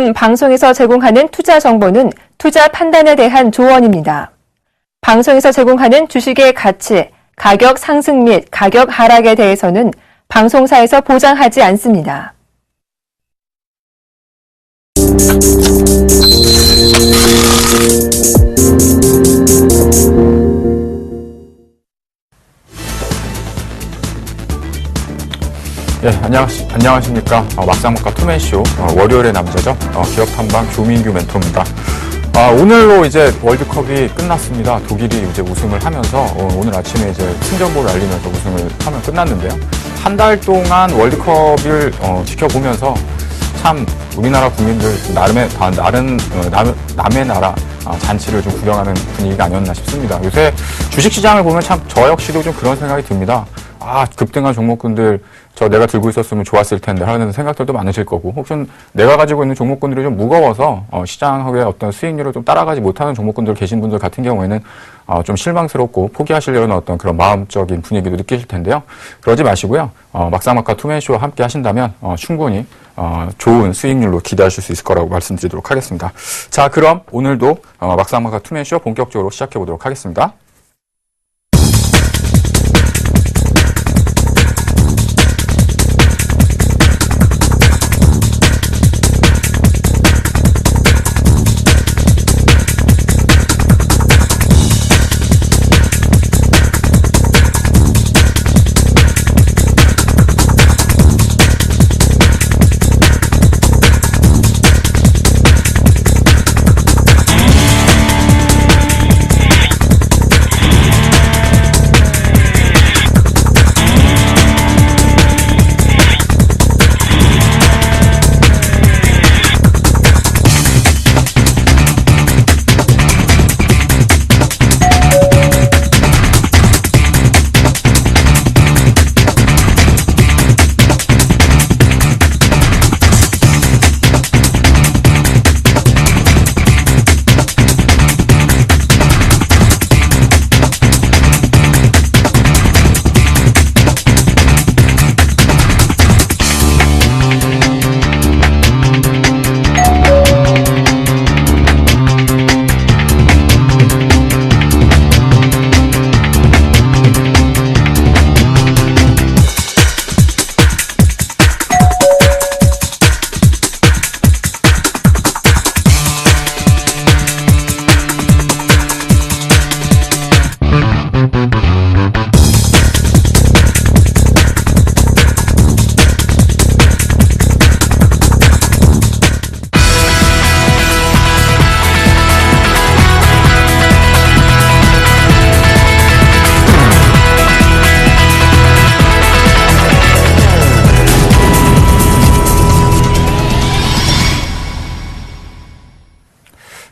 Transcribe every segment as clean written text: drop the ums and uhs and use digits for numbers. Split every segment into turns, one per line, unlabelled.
이번 방송에서 제공하는 투자 정보는 투자 판단에 대한 조언입니다. 방송에서 제공하는 주식의 가치, 가격 상승 및 가격 하락에 대해서는 방송사에서 보장하지 않습니다.
예, 안녕하십니까. 막상막하 투맨쇼, 월요일의 남자죠. 기업 탐방 조민규 멘토입니다. 오늘로 이제 월드컵이 끝났습니다. 독일이 이제 우승을 하면서, 오늘 아침에 이제 승전보를 알리면서 우승을 하면 끝났는데요. 한 달 동안 월드컵을, 지켜보면서 참 우리나라 국민들 남의 나라 잔치를 좀 구경하는 분위기가 아니었나 싶습니다. 요새 주식시장을 보면 참 저 역시도 좀 그런 생각이 듭니다. 급등한 종목군들 내가 들고 있었으면 좋았을 텐데 하는 생각들도 많으실 거고, 혹은 내가 가지고 있는 종목군들이 좀 무거워서 시장의 어떤 수익률을 좀 따라가지 못하는 종목군들 계신 분들 같은 경우에는 좀 실망스럽고 포기하시려는 어떤 그런 마음적인 분위기도 느끼실 텐데요. 그러지 마시고요. 막상막하 투맨쇼와 함께 하신다면 충분히 좋은 수익률로 기대하실 수 있을 거라고 말씀드리도록 하겠습니다. 자, 그럼 오늘도 막상막하 투맨쇼 본격적으로 시작해 보도록 하겠습니다.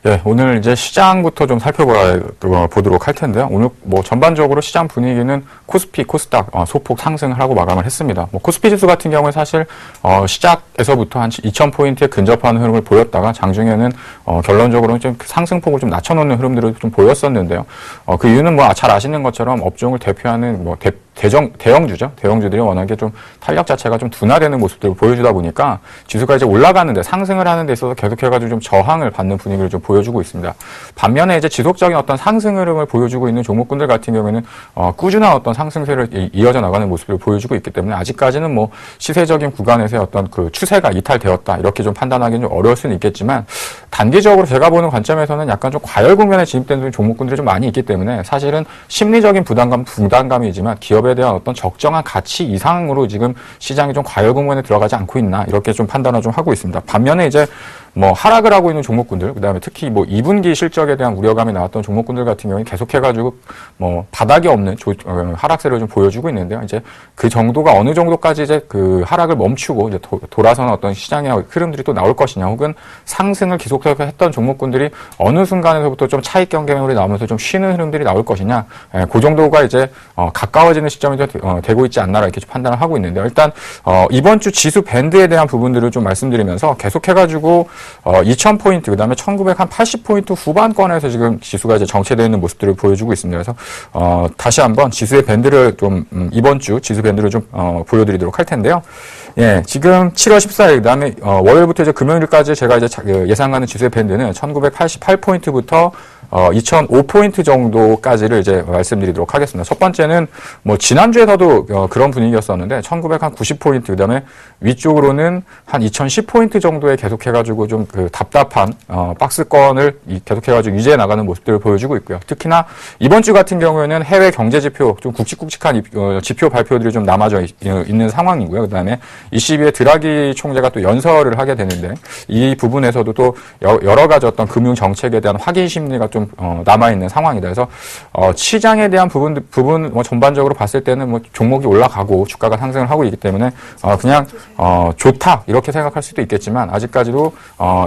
네, 오늘 이제 시장부터 좀 살펴보도록 할 텐데요. 오늘 전반적으로 시장 분위기는 코스피, 코스닥 소폭 상승을 하고 마감을 했습니다. 코스피 지수 같은 경우에 사실 시작에서부터 한 2,000포인트에 근접하는 흐름을 보였다가 장중에는 결론적으로는 좀 상승폭을 좀 낮춰놓는 흐름들을 좀 보였었는데요. 그 이유는 잘 아시는 것처럼 업종을 대표하는 대형주죠. 대형주들이 워낙에 좀 탄력 자체가 좀 둔화되는 모습들을 보여주다 보니까 지수가 이제 올라가는데 상승을 하는 데 있어서 계속해가지고 좀 저항을 받는 분위기를 좀 보여주고 있습니다. 반면에 이제 지속적인 어떤 상승 흐름을 보여주고 있는 종목군들 같은 경우에는 꾸준한 어떤 상승세를 이어져 나가는 모습을 보여주고 있기 때문에 아직까지는 시세적인 구간에서의 어떤 그 추세가 이탈되었다 이렇게 좀 판단하기는 좀 어려울 수는 있겠지만, 단기적으로 제가 보는 관점에서는 약간 좀 과열 국면에 진입된 종목군들이 좀 많이 있기 때문에 사실은 심리적인 부담감이지만 기업에 대한 어떤 적정한 가치 이상으로 지금 시장이 좀 과열 국면에 들어가지 않고 있나 이렇게 좀 판단을 좀 하고 있습니다. 반면에 이제 하락을 하고 있는 종목군들, 그다음에 특히 2분기 실적에 대한 우려감이 나왔던 종목군들 같은 경우는 계속해가지고 바닥이 없는 하락세를 좀 보여주고 있는데요. 이제 그 정도가 어느 정도까지 이제 그 하락을 멈추고 이제 돌아서는 어떤 시장의 흐름들이 또 나올 것이냐, 혹은 상승을 계속해서 했던 종목군들이 어느 순간에서부터 좀 차익 경쟁률이 나오면서 좀 쉬는 흐름들이 나올 것이냐, 그 정도가 이제 가까워지는 시점이 되고 있지 않나 이렇게 판단을 하고 있는데요. 일단 이번 주 지수 밴드에 대한 부분들을 좀 말씀드리면서 계속해가지고 2000포인트, 그 다음에 1980포인트 후반권에서 지금 지수가 이제 정체되어 있는 모습들을 보여주고 있습니다. 그래서, 다시 한번 지수의 밴드를 좀, 이번 주 지수 밴드를 좀, 보여드리도록 할 텐데요. 예, 지금 7월 14일, 그 다음에, 월요일부터 이제 금요일까지 제가 이제 예상하는 지수의 밴드는 1988포인트부터 2005포인트 정도까지를 이제 말씀드리도록 하겠습니다. 첫 번째는 뭐 지난주에서도 그런 분위기였었는데 1990포인트, 그다음에 위쪽으로는 한 2010포인트 정도에 계속해가지고 좀 그 답답한 박스권을 계속해가지고 유지해 나가는 모습들을 보여주고 있고요. 특히나 이번 주 같은 경우에는 해외 경제 지표, 좀 굵직굵직한 지표 발표들이 좀 남아져 있는 상황이고요. 그다음에 ECB의 드라기 총재가 또 연설을 하게 되는데 이 부분에서도 또 여러 가지 어떤 금융 정책에 대한 확인 심리가 좀 남아있는 상황이다. 그래서 시장에 대한 부분 뭐 전반적으로 봤을 때는 뭐 종목이 올라가고 주가가 상승을 하고 있기 때문에 그냥 좋다 이렇게 생각할 수도 있겠지만 아직까지도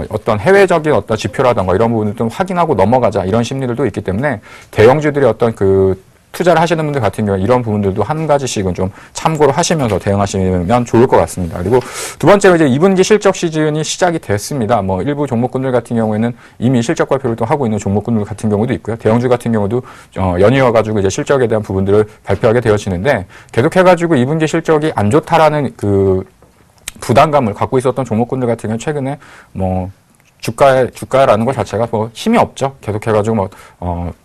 어떤 해외적인 어떤 지표라든가 이런 부분을 좀 확인하고 넘어가자 이런 심리들도 있기 때문에 대형주들의 어떤 그 투자를 하시는 분들 같은 경우에 이런 부분들도 한 가지씩은 좀 참고를 하시면서 대응하시면 좋을 것 같습니다. 그리고 두 번째로 이제 2분기 실적 시즌이 시작이 됐습니다. 뭐 일부 종목군들 같은 경우에는 이미 실적 발표를 또 하고 있는 종목군들 같은 경우도 있고요. 대형주 같은 경우도 연이어가지고 이제 실적에 대한 부분들을 발표하게 되어지는데 계속해가지고 2분기 실적이 안 좋다라는 그 부담감을 갖고 있었던 종목군들 같은 경우 최근에 뭐 주가라는 것 자체가 뭐 힘이 없죠. 계속해가지고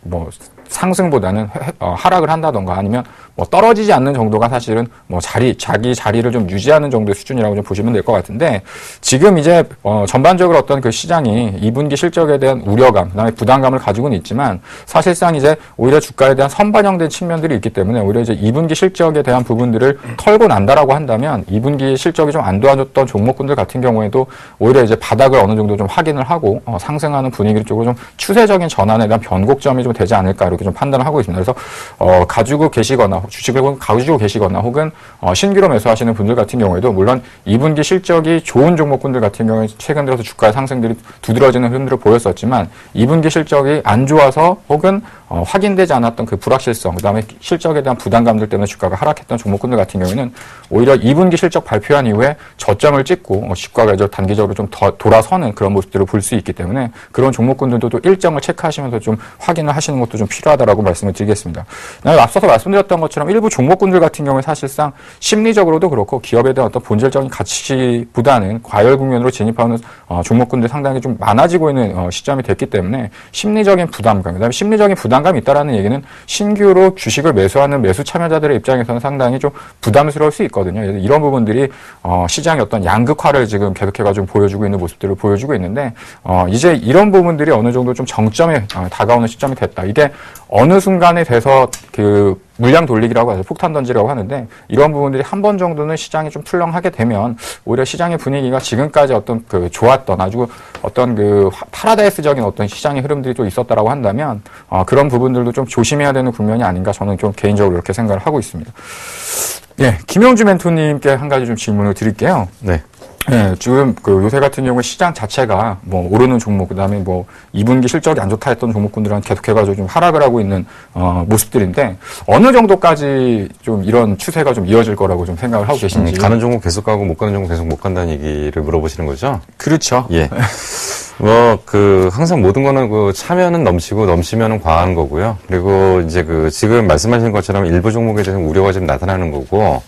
뭐 상승보다는 하락을 한다던가 아니면 뭐 떨어지지 않는 정도가 사실은 뭐 자기 자리를 좀 유지하는 정도의 수준이라고 좀 보시면 될 것 같은데 지금 이제 전반적으로 어떤 그 시장이 2분기 실적에 대한 우려감, 그다음에 부담감을 가지고는 있지만 사실상 이제 오히려 주가에 대한 선반영된 측면들이 있기 때문에 오히려 이제 2분기 실적에 대한 부분들을 털고 난다라고 한다면 2분기 실적이 좀 안 좋아졌던 종목군들 같은 경우에도 오히려 이제 바닥을 어느 정도 좀 확인을 하고 상승하는 분위기 쪽으로 좀 추세적인 전환에 대한 변곡점이 좀 되지 않을까 이렇게 좀 판단을 하고 있습니다. 그래서 가지고 계시거나 주식을 가지고 계시거나 혹은 신규로 매수하시는 분들 같은 경우에도 물론 2분기 실적이 좋은 종목군들 같은 경우에 최근 들어서 주가의 상승들이 두드러지는 흐름들을 보였었지만 2분기 실적이 안 좋아서 혹은 확인되지 않았던 그 불확실성, 그다음에 실적에 대한 부담감들 때문에 주가가 하락했던 종목군들 같은 경우에는 오히려 2분기 실적 발표한 이후에 저점을 찍고 주가가 이제 단기적으로 좀 더 돌아서는 그런 모습들을 볼 수 있기 때문에 그런 종목군들도 또 일정을 체크하시면서 좀 확인을 하시는 것도 좀 필요하다라고 말씀을 드리겠습니다. 앞서서 말씀드렸던 것처럼 일부 종목군들 같은 경우에 사실상 심리적으로도 그렇고 기업에 대한 어떤 본질적인 가치보다는 과열 국면으로 진입하는 종목군들 상당히 좀 많아지고 있는 시점이 됐기 때문에 심리적인 부담감, 그다음에 심리적인 부담감이 있다라는 얘기는 신규로 주식을 매수하는 매수 참여자들의 입장에서는 상당히 좀 부담스러울 수 있거든요. 이런 부분들이 시장의 어떤 양극화를 지금 계속해가지고 보여주고 있는 모습들을 보여주고 있는데 이제 이런 부분들이 어느 정도 좀 정점에 다가오는 시점이 됐다. 이게 어느 순간에 돼서 그 물량 돌리기라고 해서 폭탄 던지라고 하는데 이런 부분들이 한 번 정도는 시장이 좀 풀렁하게 되면 오히려 시장의 분위기가 지금까지 어떤 그 좋았던 아주 어떤 그 파라다이스적인 어떤 시장의 흐름들이 또 있었다라고 한다면 그런 부분들도 좀 조심해야 되는 국면이 아닌가 저는 좀 개인적으로 이렇게 생각을 하고 있습니다. 예, 김용주 멘토님께 한 가지 좀 질문을 드릴게요.
네.
네, 지금 그 요새 같은 경우에 시장 자체가 뭐 오르는 종목, 그다음에 뭐 2분기 실적이 안 좋다 했던 종목군들은 계속해가지고 좀 하락을 하고 있는 모습들인데 어느 정도까지 좀 이런 추세가 좀 이어질 거라고 좀 생각을 하고 계신지.
가는 종목 계속 가고 못 가는 종목 계속 못 간다는 얘기를 물어보시는 거죠?
그렇죠.
예. 항상 모든 거는 차면은 넘치고 넘치면은 과한 거고요. 그리고 이제 지금 말씀하신 것처럼 일부 종목에 대해서 우려가 좀 나타나는 거고,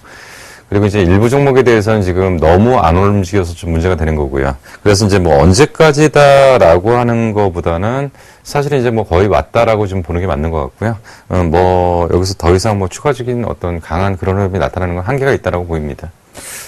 그리고 이제 일부 종목에 대해서는 지금 너무 안 움직여서 좀 문제가 되는 거고요. 그래서 이제 뭐 언제까지다라고 하는 거보다는 사실은 이제 뭐 거의 왔다라고 좀 보는 게 맞는 것 같고요. 여기서 더 이상 뭐 추가적인 어떤 강한 그런 흐름이 나타나는 건 한계가 있다라고 보입니다.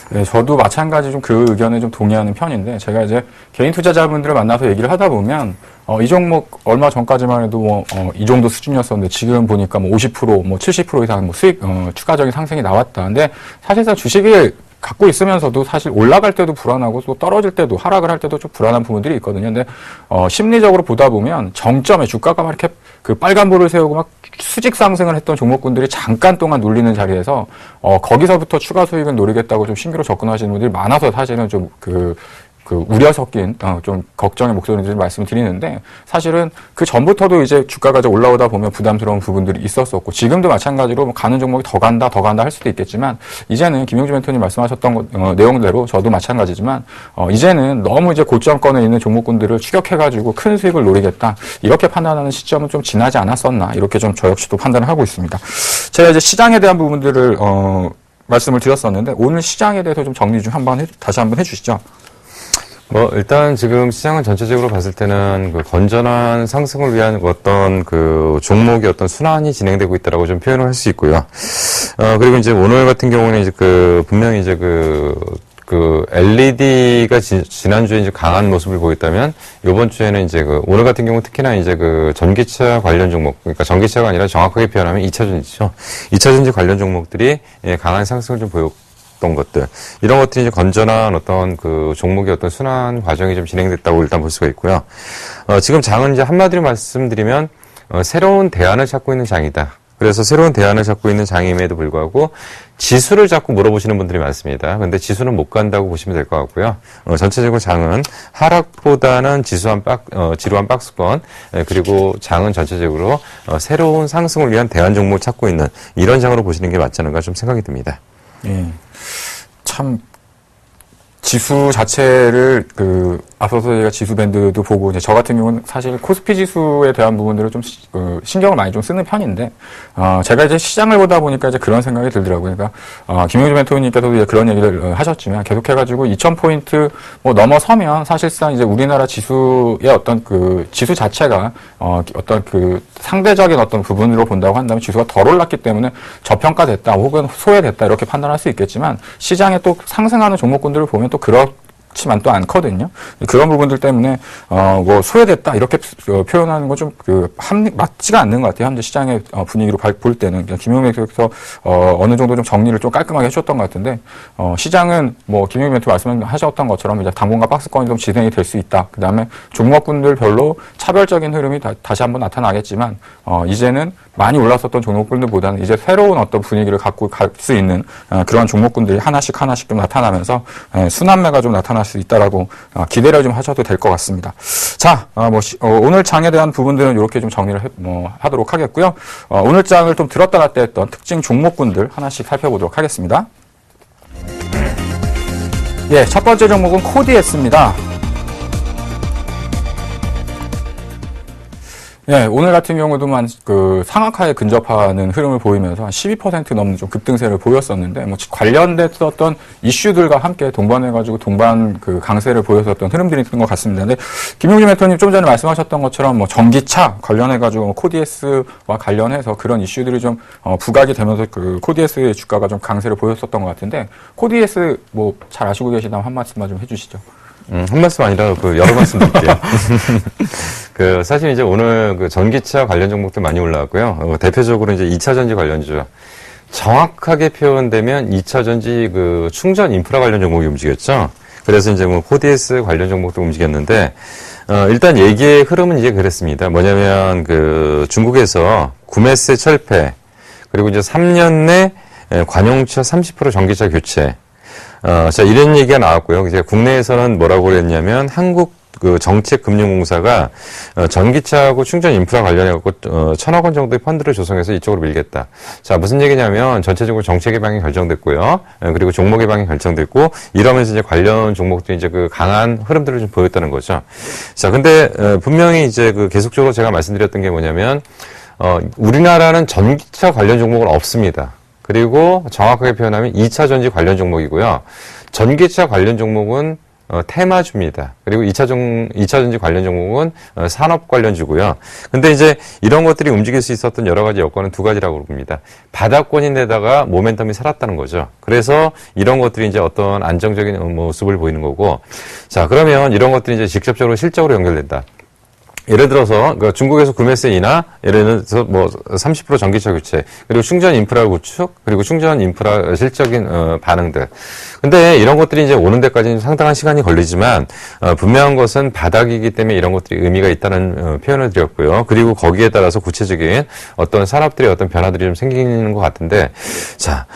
네, 저도 마찬가지 좀 그 의견에 좀 동의하는 편인데 제가 이제 개인 투자자분들을 만나서 얘기를 하다 보면 이 종목 얼마 전까지만 해도 이 정도 수준이었었는데 지금 보니까 뭐 50%, 뭐 70% 이상 뭐 수익 추가적인 상승이 나왔다. 근데 사실상 주식을 갖고 있으면서도 사실 올라갈 때도 불안하고 또 떨어질 때도 하락을 할 때도 좀 불안한 부분들이 있거든요. 근데 심리적으로 보다 보면 정점에 주가가 막 이렇게 그 빨간불을 세우고 막 수직 상승을 했던 종목군들이 잠깐 동안 눌리는 자리에서 거기서부터 추가 수익을 노리겠다고 좀 신규로 접근하시는 분들이 많아서 사실은 좀 그 우려 섞인 좀 걱정의 목소리를 말씀을 드리는데 사실은 그 전부터도 이제 주가가 이제 올라오다 보면 부담스러운 부분들이 있었었고 지금도 마찬가지로 뭐 가는 종목이 더 간다 할 수도 있겠지만 이제는 김용주 멘토님 말씀하셨던 내용대로 저도 마찬가지지만 이제는 너무 이제 고점권에 있는 종목군들을 추격해가지고 큰 수익을 노리겠다 이렇게 판단하는 시점은 좀 지나지 않았었나 이렇게 좀 저 역시도 판단을 하고 있습니다. 제가 이제 시장에 대한 부분들을 말씀을 드렸었는데 오늘 시장에 대해서 좀 정리 좀 다시 한번 해주시죠.
일단 지금 시장은 전체적으로 봤을 때는 그 건전한 상승을 위한 어떤 그 종목의 어떤 순환이 진행되고 있다라고 좀 표현을 할 수 있고요. 그리고 이제 오늘 같은 경우는 이제 분명히 이제 LED가 지난주에 이제 강한 모습을 보였다면, 요번 주에는 이제 오늘 같은 경우 특히나 이제 전기차 관련 종목, 그러니까 전기차가 아니라 정확하게 표현하면 2차전지죠. 2차전지 관련 종목들이 강한 상승을 좀 보였던 것들. 이런 것들이 이제 건전한 어떤 종목의 어떤 순환 과정이 좀 진행됐다고 일단 볼 수가 있고요. 지금 장은 이제 한마디로 말씀드리면, 새로운 대안을 찾고 있는 장이다. 그래서 새로운 대안을 찾고 있는 장임에도 불구하고 지수를 자꾸 물어보시는 분들이 많습니다. 근데 지수는 못 간다고 보시면 될 것 같고요. 전체적으로 장은 하락보다는 지루한 박스권, 그리고 장은 전체적으로 새로운 상승을 위한 대안 종목을 찾고 있는 이런 장으로 보시는 게 맞지 않은가 좀 생각이 듭니다.
예. 참 지수 자체를 앞서서 저희가 지수 밴드도 보고 이제 저 같은 경우는 사실 코스피 지수에 대한 부분들을 좀 신경을 많이 좀 쓰는 편인데 제가 이제 시장을 보다 보니까 이제 그런 생각이 들더라고요. 그러니까 김용주 멘토님께서도 이제 그런 얘기를 하셨지만 계속해가지고 2,000포인트 뭐 넘어서면 사실상 이제 우리나라 지수의 어떤 지수 자체가 어떤 상대적인 어떤 부분으로 본다고 한다면 지수가 덜 올랐기 때문에 저평가됐다 혹은 소외됐다 이렇게 판단할 수 있겠지만 시장에 또 상승하는 종목군들을 보면 또 그렇지만 또 않거든요. 그런 부분들 때문에 뭐 소외됐다 이렇게 표현하는 건 좀 맞지가 않는 것 같아요. 현재 시장의 분위기로 볼 때는 김용주 멘토께서 어느 정도 좀 정리를 좀 깔끔하게 해주셨던 것 같은데 시장은 뭐 김용주 멘토 말씀하셨던 것처럼 이제 당분간 박스권이 좀 진행이 될 수 있다. 그 다음에 종목군들 별로 차별적인 흐름이 다시 한번 나타나겠지만 이제는 많이 올랐었던 종목군들보다는 이제 새로운 어떤 분위기를 갖고 갈 수 있는 그런 종목군들이 하나씩 좀 나타나면서 순환매가 좀 나타날 수 있다라고 기대를 좀 하셔도 될 것 같습니다. 자, 오늘 장에 대한 부분들은 이렇게 좀 정리를 하도록 하겠고요. 오늘 장을 좀 들었다 놨다 했던 특징 종목군들 하나씩 살펴보도록 하겠습니다. 예, 첫 번째 종목은 코디에스입니다. 네, 오늘 같은 경우도 상한가에 근접하는 흐름을 보이면서 한 12% 넘는 좀 급등세를 보였었는데, 관련됐었던 이슈들과 함께 동반해가지고 강세를 보였었던 흐름들이 있는 것 같습니다. 근데, 김용주 멘토님 좀 전에 말씀하셨던 것처럼 전기차 관련해가지고 코디에스와 관련해서 그런 이슈들이 좀 부각이 되면서 코디에스의 주가가 좀 강세를 보였었던 것 같은데, 코디에스 잘 아시고 계시다면 한 말씀만 좀 해주시죠.
한 말씀 아니라 여러 말씀 드릴게요. 사실 이제 오늘 전기차 관련 종목들 많이 올라왔고요. 대표적으로 이제 2차전지 관련주죠. 정확하게 표현되면 2차전지 충전 인프라 관련 종목이 움직였죠. 그래서 이제 코디에스 관련 종목도 움직였는데, 일단 얘기의 흐름은 이제 그랬습니다. 뭐냐면 중국에서 구매세 철폐, 그리고 이제 3년 내 관용차 30% 전기차 교체, 자, 이런 얘기가 나왔고요. 이제 국내에서는 뭐라고 그랬냐면, 한국 정책금융공사가 전기차하고 충전 인프라 관련해갖고 1,000억 원 정도의 펀드를 조성해서 이쪽으로 밀겠다. 자, 무슨 얘기냐면 전체적으로 정책 개방이 결정됐고요. 그리고 종목 개방이 결정됐고 이러면서 이제 관련 종목들이 이제 강한 흐름들을 좀 보였다는 거죠. 자, 근데 분명히 이제 계속적으로 제가 말씀드렸던 게 뭐냐면 우리나라는 전기차 관련 종목은 없습니다. 그리고 정확하게 표현하면 2차 전지 관련 종목이고요. 전기차 관련 종목은 테마주입니다. 그리고 2차 전지 관련 종목은 산업 관련주고요. 근데 이제 이런 것들이 움직일 수 있었던 여러 가지 여건은 두 가지라고 봅니다. 바닥권인데다가 모멘텀이 살았다는 거죠. 그래서 이런 것들이 이제 어떤 안정적인 모습을 보이는 거고. 자, 그러면 이런 것들이 이제 직접적으로 실적으로 연결된다. 예를 들어서 중국에서 구매세 인하, 예를 들어서 30% 전기차 교체, 그리고 충전 인프라 구축, 그리고 충전 인프라 실적인 반응들. 근데 이런 것들이 이제 오는 데까지는 상당한 시간이 걸리지만 분명한 것은 바닥이기 때문에 이런 것들이 의미가 있다는 표현을 드렸고요. 그리고 거기에 따라서 구체적인 어떤 산업들의 어떤 변화들이 좀 생기는 것 같은데, 자,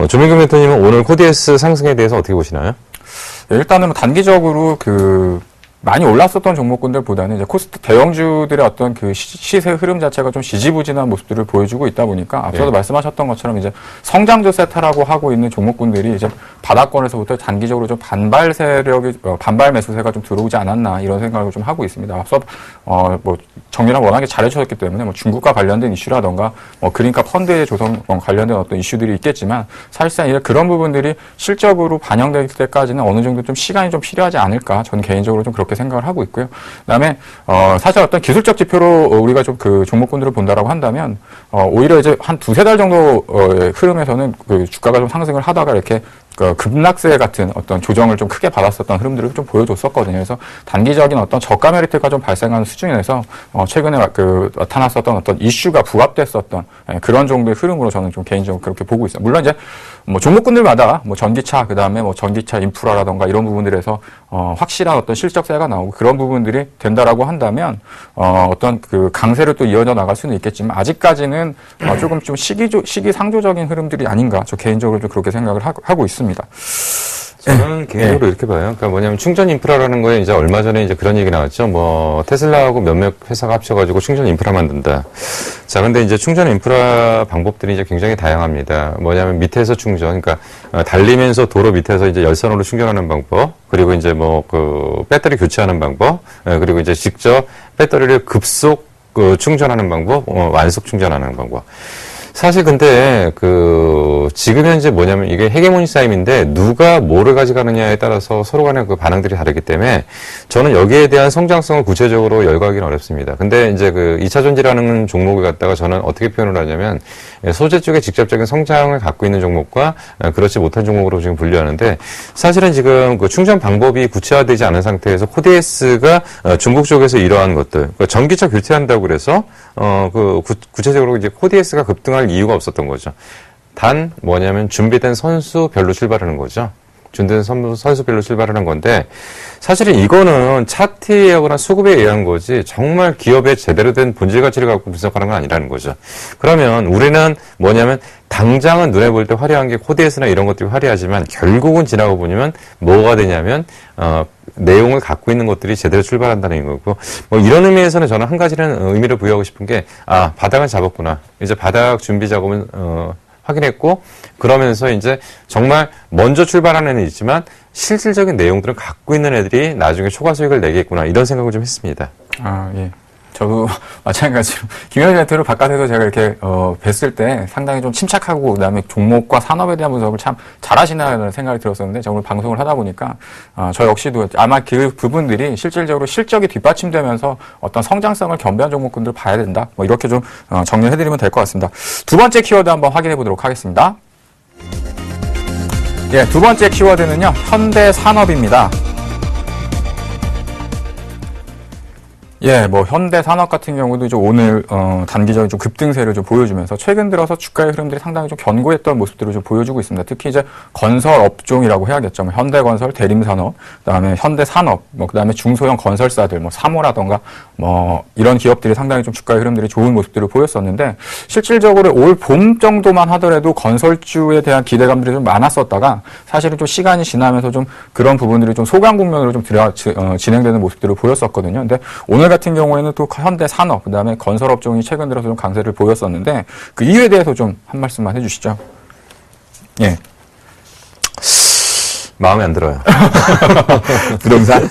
조민규 멘토님은 오늘 코디에스 상승에 대해서 어떻게 보시나요?
일단은 뭐 단기적으로 많이 올랐었던 종목군들보다는 이제 코스피 대형주들의 어떤 시세 흐름 자체가 좀 지지부진한 모습들을 보여주고 있다 보니까 앞서도 말씀하셨던 것처럼 이제 성장주 세타라고 하고 있는 종목군들이 이제 바닥권에서부터 단기적으로 좀 반발 매수세가 좀 들어오지 않았나 이런 생각을 좀 하고 있습니다. 앞서 뭐 정리를 워낙에 잘해주셨기 때문에 뭐 중국과 관련된 이슈라던가 뭐 그러니까 펀드의 조성 관련된 어떤 이슈들이 있겠지만 사실상 이제 그런 부분들이 실적으로 반영될 때까지는 어느 정도 좀 시간이 좀 필요하지 않을까 저는 개인적으로 좀 그렇게 생각을 하고 있고요. 그다음에 사실 어떤 기술적 지표로 우리가 좀 그 종목군들을 본다라고 한다면 오히려 이제 한 두세 달 정도의 흐름에서는 그 주가가 좀 상승을 하다가 이렇게 급락세 같은 어떤 조정을 좀 크게 받았었던 흐름들을 좀 보여줬었거든요. 그래서 단기적인 어떤 저가 메리트가 좀 발생하는 수준에서 최근에 나타났었던 어떤 이슈가 부합됐었던 그런 정도의 흐름으로 저는 좀 개인적으로 그렇게 보고 있어요. 물론 이제 뭐 종목군들마다 뭐 전기차 그다음에 뭐 전기차 인프라라던가 이런 부분들에서 확실한 어떤 실적세가 나오고 그런 부분들이 된다라고 한다면 어떤 그 강세를 또 이어져 나갈 수는 있겠지만 아직까지는 조금 좀 시기상조적인 흐름들이 아닌가 저 개인적으로 좀 그렇게 생각을 하고 있습니다.
저는 개인적으로 이렇게 봐요. 그러니까 뭐냐면 충전 인프라라는 거에 이제 얼마 전에 이제 그런 얘기 나왔죠. 뭐 테슬라하고 몇몇 회사가 합쳐가지고 충전 인프라 만든다. 자, 근데 이제 충전 인프라 방법들이 이제 굉장히 다양합니다. 뭐냐면 밑에서 충전, 그러니까 달리면서 도로 밑에서 이제 열선으로 충전하는 방법, 그리고 이제 뭐 배터리 교체하는 방법, 그리고 이제 직접 배터리를 급속 충전하는 방법, 완속 충전하는 방법. 사실 근데 지금 현재 뭐냐면 이게 헤게모니 싸움인데 누가 뭐를 가져가느냐에 따라서 서로 간의 그 반응들이 다르기 때문에 저는 여기에 대한 성장성을 구체적으로 열거하기는 어렵습니다. 근데 이제 2차 전지라는 종목을 갖다가 저는 어떻게 표현을 하냐면 소재 쪽에 직접적인 성장을 갖고 있는 종목과 그렇지 못한 종목으로 지금 분류하는데 사실은 지금 그 충전 방법이 구체화되지 않은 상태에서 코디에스가 중국 쪽에서 이러한 것들, 전기차 교체한다고 그래서 구체적으로 이제 코디에스가 급등할 이유가 없었던 거죠. 단 뭐냐면 준비된 선수별로 출발하는 거죠. 준비된 선수별로 출발하는 건데 사실은 이거는 차트에 의하거나 수급에 의한 거지 정말 기업의 제대로 된 본질 가치를 갖고 분석하는 건 아니라는 거죠. 그러면 우리는 뭐냐면 당장은 눈에 볼 때 화려한 게 코디에스나 이런 것들이 화려하지만 결국은 지나고 보면 뭐가 되냐면 내용을 갖고 있는 것들이 제대로 출발한다는 거고 뭐 이런 의미에서는 저는 한 가지는 의미를 부여하고 싶은 게 바닥을 잡았구나. 이제 바닥 준비 작업은 확인했고 그러면서 이제 정말 먼저 출발하는 애는 있지만 실질적인 내용들을 갖고 있는 애들이 나중에 초과 수익을 내겠구나 이런 생각을 좀 했습니다.
예. 저도 마찬가지로 김현희 대표를 바깥에서 제가 이렇게 뵀을 때 상당히 좀 침착하고 그다음에 종목과 산업에 대한 분석을 참 잘하시나라는 생각이 들었었는데 제가 오늘 방송을 하다 보니까 저 역시도 아마 그 부분들이 실질적으로 실적이 뒷받침되면서 어떤 성장성을 겸비한 종목군들을 봐야 된다. 뭐 이렇게 좀 정리를 해드리면 될 것 같습니다. 두 번째 키워드 한번 확인해 보도록 하겠습니다. 예, 두 번째 키워드는요, 현대산업입니다. 예, 뭐 현대산업 같은 경우도 이제 오늘 단기적인 좀 급등세를 좀 보여주면서 최근 들어서 주가의 흐름들이 상당히 좀 견고했던 모습들을 좀 보여주고 있습니다. 특히 이제 건설 업종이라고 해야겠죠. 뭐 현대건설, 대림산업, 그다음에 현대산업, 뭐 그다음에 중소형 건설사들, 뭐 사모라던가 뭐 이런 기업들이 상당히 좀 주가의 흐름들이 좋은 모습들을 보였었는데 실질적으로 올 봄 정도만 하더라도 건설주에 대한 기대감들이 좀 많았었다가 사실은 좀 시간이 지나면서 좀 그런 부분들이 좀 소강 국면으로 좀 진행되는 모습들을 보였었거든요. 근데 오늘 같은 경우에는 또 현대산업, 그다음에 건설업종이 최근 들어서 좀 강세를 보였었는데 그 이유에 대해서 좀 한 말씀만 해주시죠. 예.
마음에 안 들어요.
부동산?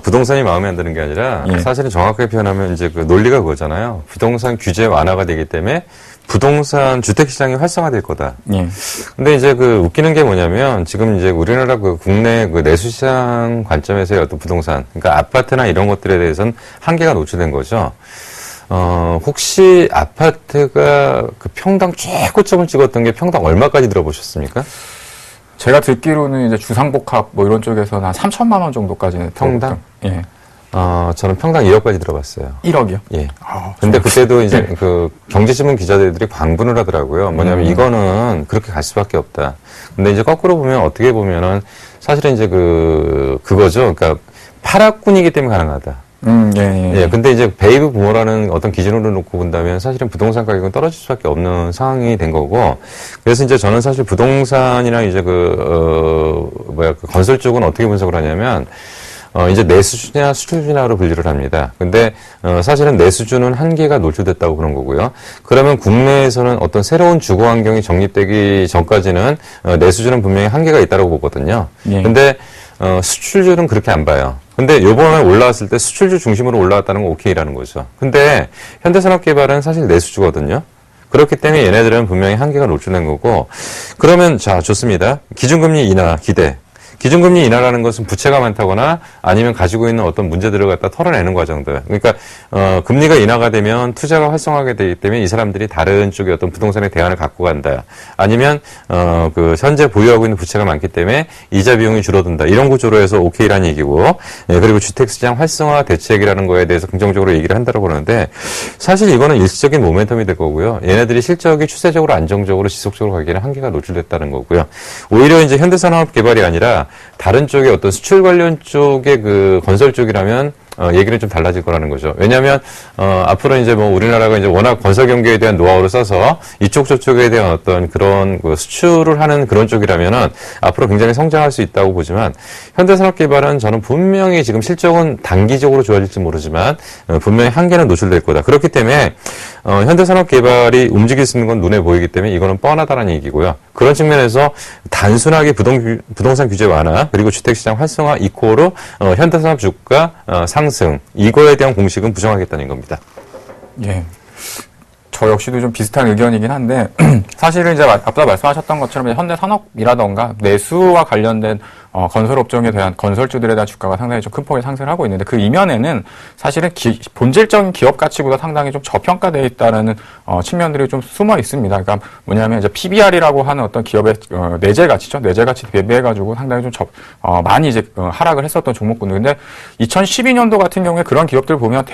부동산이 마음에 안 드는 게 아니라
예.
사실은 정확하게 표현하면 이제 그 논리가 그거잖아요. 부동산 규제 완화가 되기 때문에 부동산 주택 시장이 활성화될 거다.
예.
근데 이제 웃기는 게 뭐냐면 지금 이제 우리나라 국내 내수 시장 관점에서의 어떤 부동산, 그러니까 아파트나 이런 것들에 대해서는 한계가 노출된 거죠. 혹시 아파트가 평당 최고점을 찍었던 게 평당 얼마까지 들어보셨습니까?
제가 듣기로는 이제 주상복합 뭐 이런 쪽에서는 한 3천만 원 정도까지는
평당?
예.
저는 평당 1억까지 들어봤어요.
1억이요?
예. 근데 그때도 이제 경제신문 기자들이 광분을 하더라고요. 뭐냐면 이거는 그렇게 갈 수밖에 없다. 근데 이제 거꾸로 보면 어떻게 보면은 사실은 이제 그거죠. 그러니까 파락군이기 때문에 가능하다.
예.
예, 근데 이제 베이비 부모라는 어떤 기준으로 놓고 본다면 사실은 부동산 가격은 떨어질 수밖에 없는 상황이 된 거고, 그래서 이제 저는 사실 부동산이랑 이제 그 건설 쪽은 어떻게 분석을 하냐면, 이제 내수준이나 수출준화로 분류를 합니다. 근데, 사실은 내수준은 한계가 노출됐다고 보는 거고요. 그러면 국내에서는 어떤 새로운 주거 환경이 정립되기 전까지는, 내수준은 분명히 한계가 있다고 보거든요.
예.
근데, 수출주는 그렇게 안 봐요. 근데 요번에 올라왔을 때 수출주 중심으로 올라왔다는 건 오케이라는 거죠. 근데 현대산업개발은 사실 내수주거든요. 그렇기 때문에 얘네들은 분명히 한계가 노출된 거고, 그러면 자, 좋습니다. 기준금리 인하 기대. 기준금리 인하라는 것은 부채가 많다거나 아니면 가지고 있는 어떤 문제들을 갖다 털어내는 과정들. 그러니까 금리가 인하가 되면 투자가 활성화하게 되기 때문에 이 사람들이 다른 쪽의 어떤 부동산의 대안을 갖고 간다. 아니면 그 현재 보유하고 있는 부채가 많기 때문에 이자 비용이 줄어든다. 이런 구조로 해서 오케이라는 얘기고, 예, 그리고 주택시장 활성화 대책이라는 거에 대해서 긍정적으로 얘기를 한다고 그러는데, 사실 이거는 일시적인 모멘텀이 될 거고요. 얘네들이 실적이 추세적으로 안정적으로 지속적으로 가기에는 한계가 노출됐다는 거고요. 오히려 이제 현대산업개발이 아니라 다른 쪽의 어떤 수출 관련 쪽의 그 건설 쪽이라면 얘기는 좀 달라질 거라는 거죠. 왜냐하면 앞으로 이제 뭐 우리나라가 이제 워낙 건설 경기에 대한 노하우를 써서 이쪽 저쪽에 대한 어떤 그런 그 수출을 하는 그런 쪽이라면은 앞으로 굉장히 성장할 수 있다고 보지만, 현대산업개발은 저는 분명히 지금 실적은 단기적으로 좋아질지 모르지만 분명히 한계는 노출될 거다. 그렇기 때문에 현대산업개발이 움직일 수 있는 건 눈에 보이기 때문에 이거는 뻔하다는 얘기고요. 그런 측면에서 단순하게 부동산 규제 완화 그리고 주택시장 활성화 이코로 현대산업 주가 상승, 이거에 대한 공식은 부정하겠다는 겁니다.
예. 저 역시도 좀 비슷한 의견이긴 한데, 사실은 이제 앞서 말씀하셨던 것처럼 현대산업이라던가 내수와 관련된 건설업종에 대한 건설주들에 대한 주가가 상당히 좀 큰 폭의 상승을 하고 있는데, 그 이면에는 사실은 본질적인 기업 가치보다 상당히 좀 저평가되어 있다는 측면들이 좀 숨어 있습니다. 그러니까 뭐냐면 이제 PBR이라고 하는 어떤 기업의 내재 가치죠. 내재 가치 대비해가지고 상당히 좀 많이 이제 하락을 했었던 종목군들. 근데 2012년도 같은 경우에 그런 기업들 보면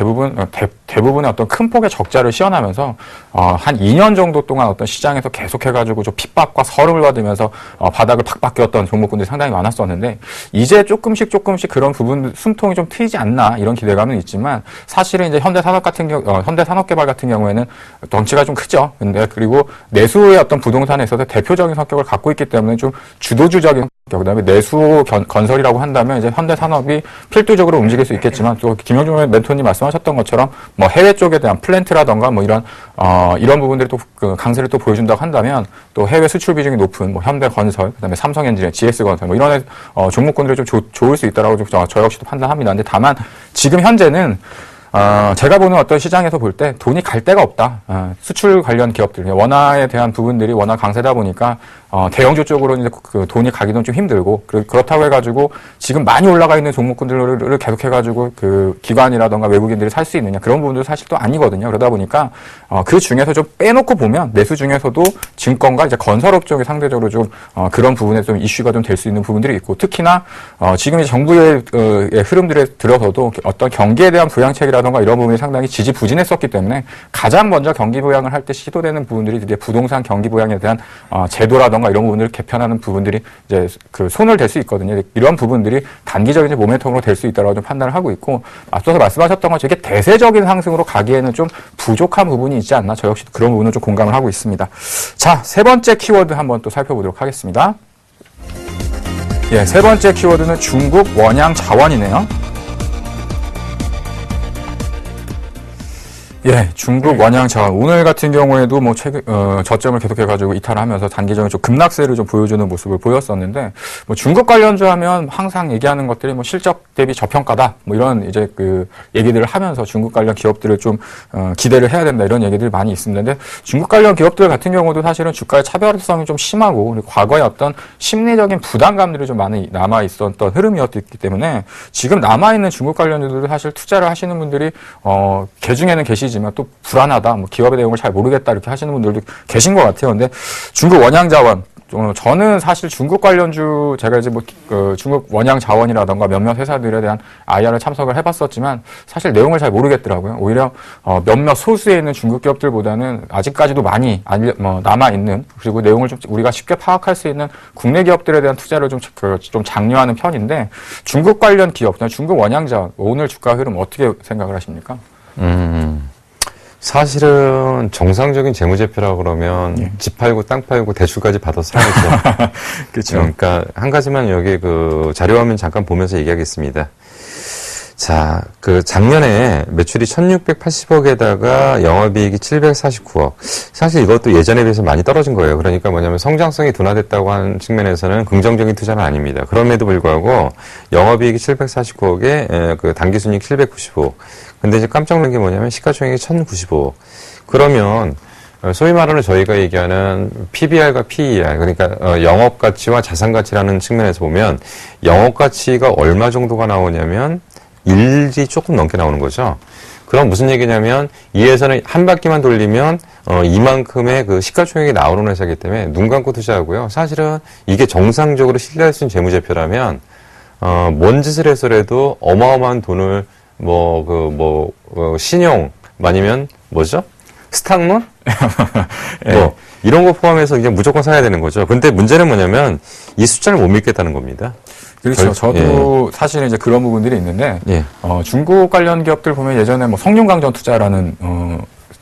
대부분의 어떤 큰 폭의 적자를 시현하면서 한 2년 정도 동안 어떤 시장에서 계속해가지고 좀 핍박과 서름을 받으면서 바닥을 팍팍 꼈던 종목군들이 상당히 많았었는데, 이제 조금씩 그런 부분 숨통이 좀 트이지 않나 이런 기대감은 있지만, 사실은 이제 현대산업개발 같은 경우에는 덩치가 좀 크죠. 근데 그리고 내수의 어떤 부동산에 있어서 대표적인 성격을 갖고 있기 때문에 좀 주도주적인 그다음에 내수 건설이라고 한다면 이제 현대산업이 필두적으로 움직일 수 있겠지만, 또 김영준 멘토님 말씀하셨던 것처럼 뭐 해외 쪽에 대한 플랜트라던가 뭐 이런 부분들이 또 그 강세를 또 보여준다고 한다면, 또 해외 수출 비중이 높은 뭐 현대건설, 그다음에 삼성엔지니어, GS건설 뭐 이런 종목군들이 좀 좋을 수 있다라고 좀 저 역시도 판단합니다. 근데 다만 지금 현재는 제가 보는 어떤 시장에서 볼 때 돈이 갈 데가 없다. 수출 관련 기업들, 원화에 대한 부분들이 워낙 강세다 보니까 대형주 쪽으로 이제 그 돈이 가기는 좀 힘들고, 그렇다고 해가지고 지금 많이 올라가 있는 종목군들을 계속해가지고 그 기관이라던가 외국인들이 살 수 있느냐, 그런 부분도 사실 또 아니거든요. 그러다 보니까 그 중에서 좀 빼놓고 보면 내수 중에서도 증권과 이제 건설업 쪽이 상대적으로 좀 그런 부분에 좀 이슈가 좀 될 수 있는 부분들이 있고, 특히나 지금 이제 정부의 흐름들에 들어서도 어떤 경기에 대한 부양책이라던가 이런 부분이 상당히 지지부진했었기 때문에, 가장 먼저 경기 부양을 할 때 시도되는 부분들이 이제 부동산 경기 부양에 대한 제도라던가 이런 부분들을 개편하는 부분들이 이제 그 손을 댈 수 있거든요. 이런 부분들이 단기적인 이제 모멘텀으로 될 수 있다라고 좀 판단을 하고 있고, 앞서서 말씀하셨던 것처럼 이게 대세적인 상승으로 가기에는 좀 부족한 부분이 있지 않나, 저 역시 그런 부분은 좀 공감을 하고 있습니다. 자, 세 번째 키워드 한번 또 살펴보도록 하겠습니다. 예, 세 번째 키워드는 중국 원양 자원이네요. 예, 중국 원양 자원. 오늘 같은 경우에도 뭐 저점을 계속해가지고 이탈하면서 단기적인 좀 급락세를 좀 보여주는 모습을 보였었는데, 뭐 중국 관련주 하면 항상 얘기하는 것들이 뭐 실적 대비 저평가다, 뭐 이런 이제 그 얘기들을 하면서 중국 관련 기업들을 좀 기대를 해야 된다, 이런 얘기들이 많이 있습니다. 근데 중국 관련 기업들 같은 경우도 사실은 주가의 차별성이 좀 심하고, 그리고 과거에 어떤 심리적인 부담감들이 좀 많이 남아 있었던 흐름이었기 때문에, 지금 남아 있는 중국 관련주들도 사실 투자를 하시는 분들이 개 중에는 계시지 말씀이지만 또 불안하다, 뭐 기업의 내용을 잘 모르겠다 이렇게 하시는 분들도 계신 것 같아요. 근데 중국 원양 자원, 저는 사실 중국 관련주 제가 이제 중국 원양 자원이라던가 몇몇 회사들에 대한 IR에 참석을 해봤었지만 사실 내용을 잘 모르겠더라고요. 오히려 몇몇 소수에 있는 중국 기업들보다는 아직까지도 많이 남아 있는, 그리고 내용을 좀 우리가 쉽게 파악할 수 있는 국내 기업들에 대한 투자를 좀 장려하는 편인데, 중국 관련 기업, 중국 원양 자원 오늘 주가 흐름 어떻게 생각을 하십니까?
사실은 정상적인 재무제표라고 그러면 집 팔고 땅 팔고 대출까지 받아서 사야죠.
그렇죠.
그러니까 한 가지만 여기 그 자료화면 잠깐 보면서 얘기하겠습니다. 자, 그 작년에 매출이 1680억에다가 영업이익이 749억. 사실 이것도 예전에 비해서 많이 떨어진 거예요. 그러니까 뭐냐면 성장성이 둔화됐다고 하는 측면에서는 긍정적인 투자는 아닙니다. 그럼에도 불구하고 영업이익이 749억에 그 당기순이익 795억. 근데 이제 깜짝 놀란 게 뭐냐면 시가총액이 1095억. 그러면 소위 말하는 저희가 얘기하는 PBR과 PER, 그러니까 영업가치와 자산가치라는 측면에서 보면 영업가치가 얼마 정도가 나오냐면 1이 조금 넘게 나오는 거죠. 그럼 무슨 얘기냐면 이 회사는 한 바퀴만 돌리면 이만큼의 그 시가총액이 나오는 회사이기 때문에 눈 감고 투자하고요. 사실은 이게 정상적으로 신뢰할 수 있는 재무제표라면 뭔 짓을 해서라도 어마어마한 돈을 신용 아니면 뭐죠? 스탁론? 네. 이런 거 포함해서 그냥 무조건 사야 되는 거죠. 근데 문제는 뭐냐면 이 숫자를 못 믿겠다는 겁니다.
그렇죠. 저도 사실은 이제 그런 부분들이 있는데, 중국 관련 기업들 보면 예전에 성룡강전 투자라는,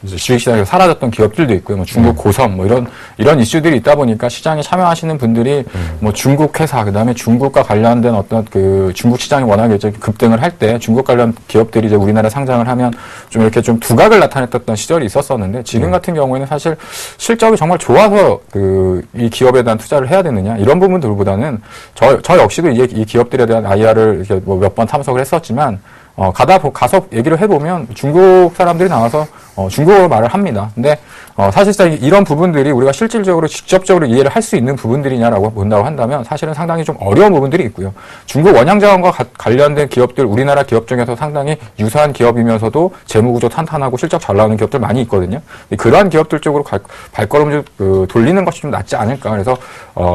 이제 주식시장에서 사라졌던 기업들도 있고요. 중국 고섬, 이런 이슈들이 있다 보니까 시장에 참여하시는 분들이 중국 회사, 그 다음에 중국과 관련된 어떤 중국 시장이 워낙에 이제 급등을 할 때 중국 관련 기업들이 이제 우리나라에 상장을 하면 좀 이렇게 좀 두각을 나타냈던 시절이 있었었는데, 지금 같은 경우에는 사실 실적이 정말 좋아서 이 기업에 대한 투자를 해야 되느냐, 이런 부분들보다는 저 역시도 이 기업들에 대한 IR을 이렇게 몇 번 참석을 했었지만, 가서 얘기를 해보면 중국 사람들이 나와서 중국어 말을 합니다. 근데 사실상 이런 부분들이 우리가 실질적으로 직접적으로 이해를 할 수 있는 부분들이냐라고 본다고 한다면 사실은 상당히 좀 어려운 부분들이 있고요. 중국 원양자원과 관련된 기업들, 우리나라 기업 중에서 상당히 유사한 기업이면서도 재무구조 탄탄하고 실적 잘 나오는 기업들 많이 있거든요. 그러한 기업들 쪽으로 발걸음을 돌리는 것이 좀 낫지 않을까. 그래서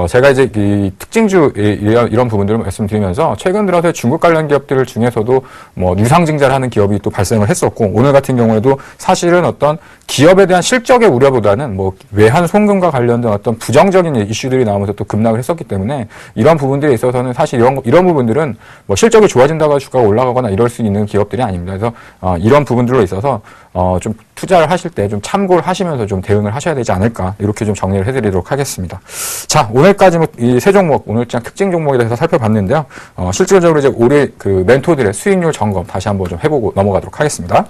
제가 이제 이 특징주 이런 부분들을 말씀드리면서 최근 들어서 중국 관련 기업들 중에서도 유상증자를 하는 기업이 또 발생을 했었고, 오늘 같은 경우에도 사실은 어떤 기업에 대한 실적의 우려보다는 외환 송금과 관련된 어떤 부정적인 이슈들이 나오면서 또 급락을 했었기 때문에 이런 부분들에 있어서는 사실 이런 부분들은 실적이 좋아진다고 해서 주가가 올라가거나 이럴 수 있는 기업들이 아닙니다. 그래서 이런 부분들로 있어서 좀 투자를 하실 때 좀 참고를 하시면서 좀 대응을 하셔야 되지 않을까, 이렇게 좀 정리를 해드리도록 하겠습니다. 자, 오늘까지 이 세 종목, 오늘장 특징 종목에 대해서 살펴봤는데요. 실질적으로 이제 올해 멘토들의 수익률 점검 다시 한번 좀 해보고 넘어가도록 하겠습니다.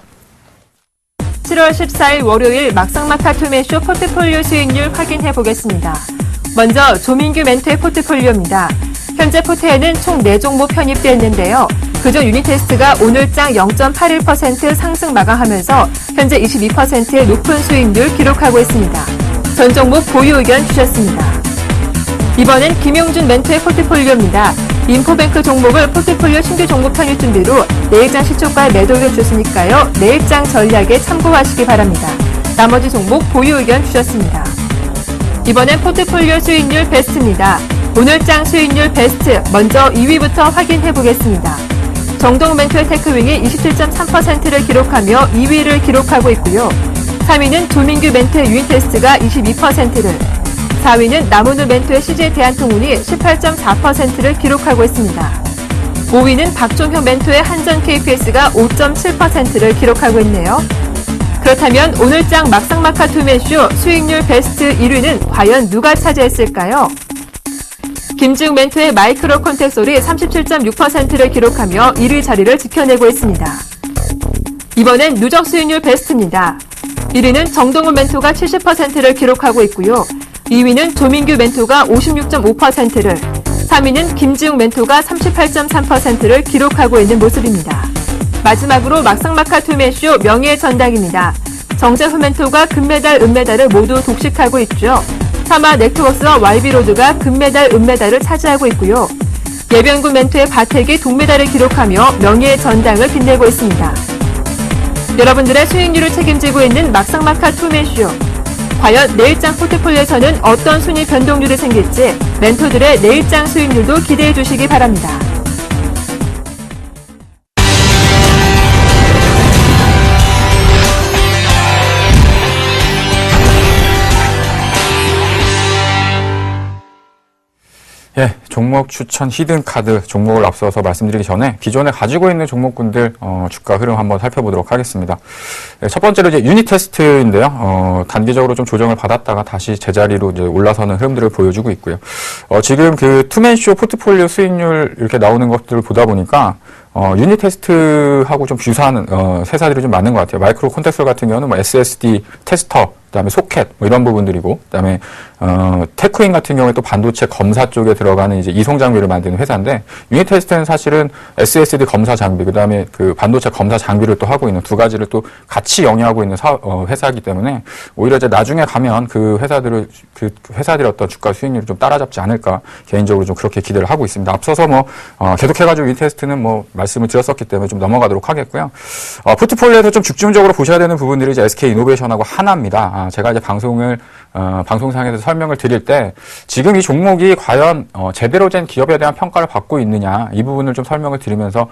7월 14일 월요일 막상막하 투매쇼 포트폴리오 수익률 확인해 보겠습니다. 먼저 조민규 멘토의 포트폴리오입니다. 현재 포트에는 총 4종목 편입되어 있는데요. 그중 유니테스트가 오늘장 0.81% 상승 마감하면서 현재 22%의 높은 수익률 기록하고 있습니다. 전 종목 보유 의견 주셨습니다. 이번엔 김용준 멘토의 포트폴리오입니다. 인포뱅크 종목을 포트폴리오 신규 종목 편입 준비로 내일장 시초가에 매도 의견 주셨으니까요. 내일장 전략에 참고하시기 바랍니다. 나머지 종목 보유 의견 주셨습니다. 이번엔 포트폴리오 수익률 베스트입니다. 오늘장 수익률 베스트, 먼저 2위부터 확인해 보겠습니다. 정동 멘토의 테크윙이 27.3%를 기록하며 2위를 기록하고 있고요. 3위는 조민규 멘토의 유인테스트가 22%를, 4위는 나무누 멘토의 CJ 대한통운이 18.4%를 기록하고 있습니다. 5위는 박종현 멘토의 한전 KPS가 5.7%를 기록하고 있네요. 그렇다면 오늘장 막상막하 투매쇼 수익률 베스트 1위는 과연 누가 차지했을까요? 김지웅 멘토의 마이크로 콘텍솔이 37.6%를 기록하며 1위 자리를 지켜내고 있습니다. 이번엔 누적 수익률 베스트입니다. 1위는 정동훈 멘토가 70%를 기록하고 있고요. 2위는 조민규 멘토가 56.5%를, 3위는 김지웅 멘토가 38.3%를 기록하고 있는 모습입니다. 마지막으로 막상막하 투매쇼 명예의 전당입니다. 정재훈 멘토가 금메달, 은메달을 모두 독식하고 있죠. 사마 네트워크스와 YB로드가 금메달, 은메달을 차지하고 있고요. 예변군 멘토의 바택이 동메달을 기록하며 명예의 전당을 빛내고 있습니다. 여러분들의 수익률을 책임지고 있는 막상막하 투맨쇼. 과연 내일장 포트폴리오에서는 어떤 순위 변동률이 생길지 멘토들의 내일장 수익률도 기대해 주시기 바랍니다.
예, 종목 추천 히든카드 종목을 앞서서 말씀드리기 전에 기존에 가지고 있는 종목군들 주가 흐름 한번 살펴보도록 하겠습니다. 예, 첫 번째로 이제 유닛 테스트인데요. 단기적으로 좀 조정을 받았다가 다시 제자리로 이제 올라서는 흐름들을 보여주고 있고요. 지금 그 투맨쇼 포트폴리오 수익률 이렇게 나오는 것들을 보다 보니까 유닛 테스트하고 좀 유사한 회사들이 좀 많은 것 같아요. 마이크로 콘텍스 같은 경우는 뭐 SSD 테스터, 그다음에 소켓 뭐 이런 부분들이고, 그다음에 테크인 같은 경우에 또 반도체 검사 쪽에 들어가는 이제 이송 장비를 만드는 회사인데, 유닛 테스트는 사실은 SSD 검사 장비, 그다음에 그 반도체 검사 장비를 또 하고 있는 두 가지를 또 같이 영위하고 있는 회사이기 때문에 오히려 이제 나중에 가면 그 회사들의 어떤 주가 수익률을 좀 따라잡지 않을까 개인적으로 좀 그렇게 기대를 하고 있습니다. 앞서서 뭐 계속해가지고 유닛 테스트는 뭐 말씀을 드렸었기 때문에 좀 넘어가도록 하겠고요. 포트폴리오에서 좀 집중적으로 보셔야 되는 부분들이 이제 SK 이노베이션하고 하나입니다. 제가 이제 방송상에서 설명을 드릴 때 지금 이 종목이 과연 제대로 된 기업에 대한 평가를 받고 있느냐 이 부분을 좀 설명을 드리면서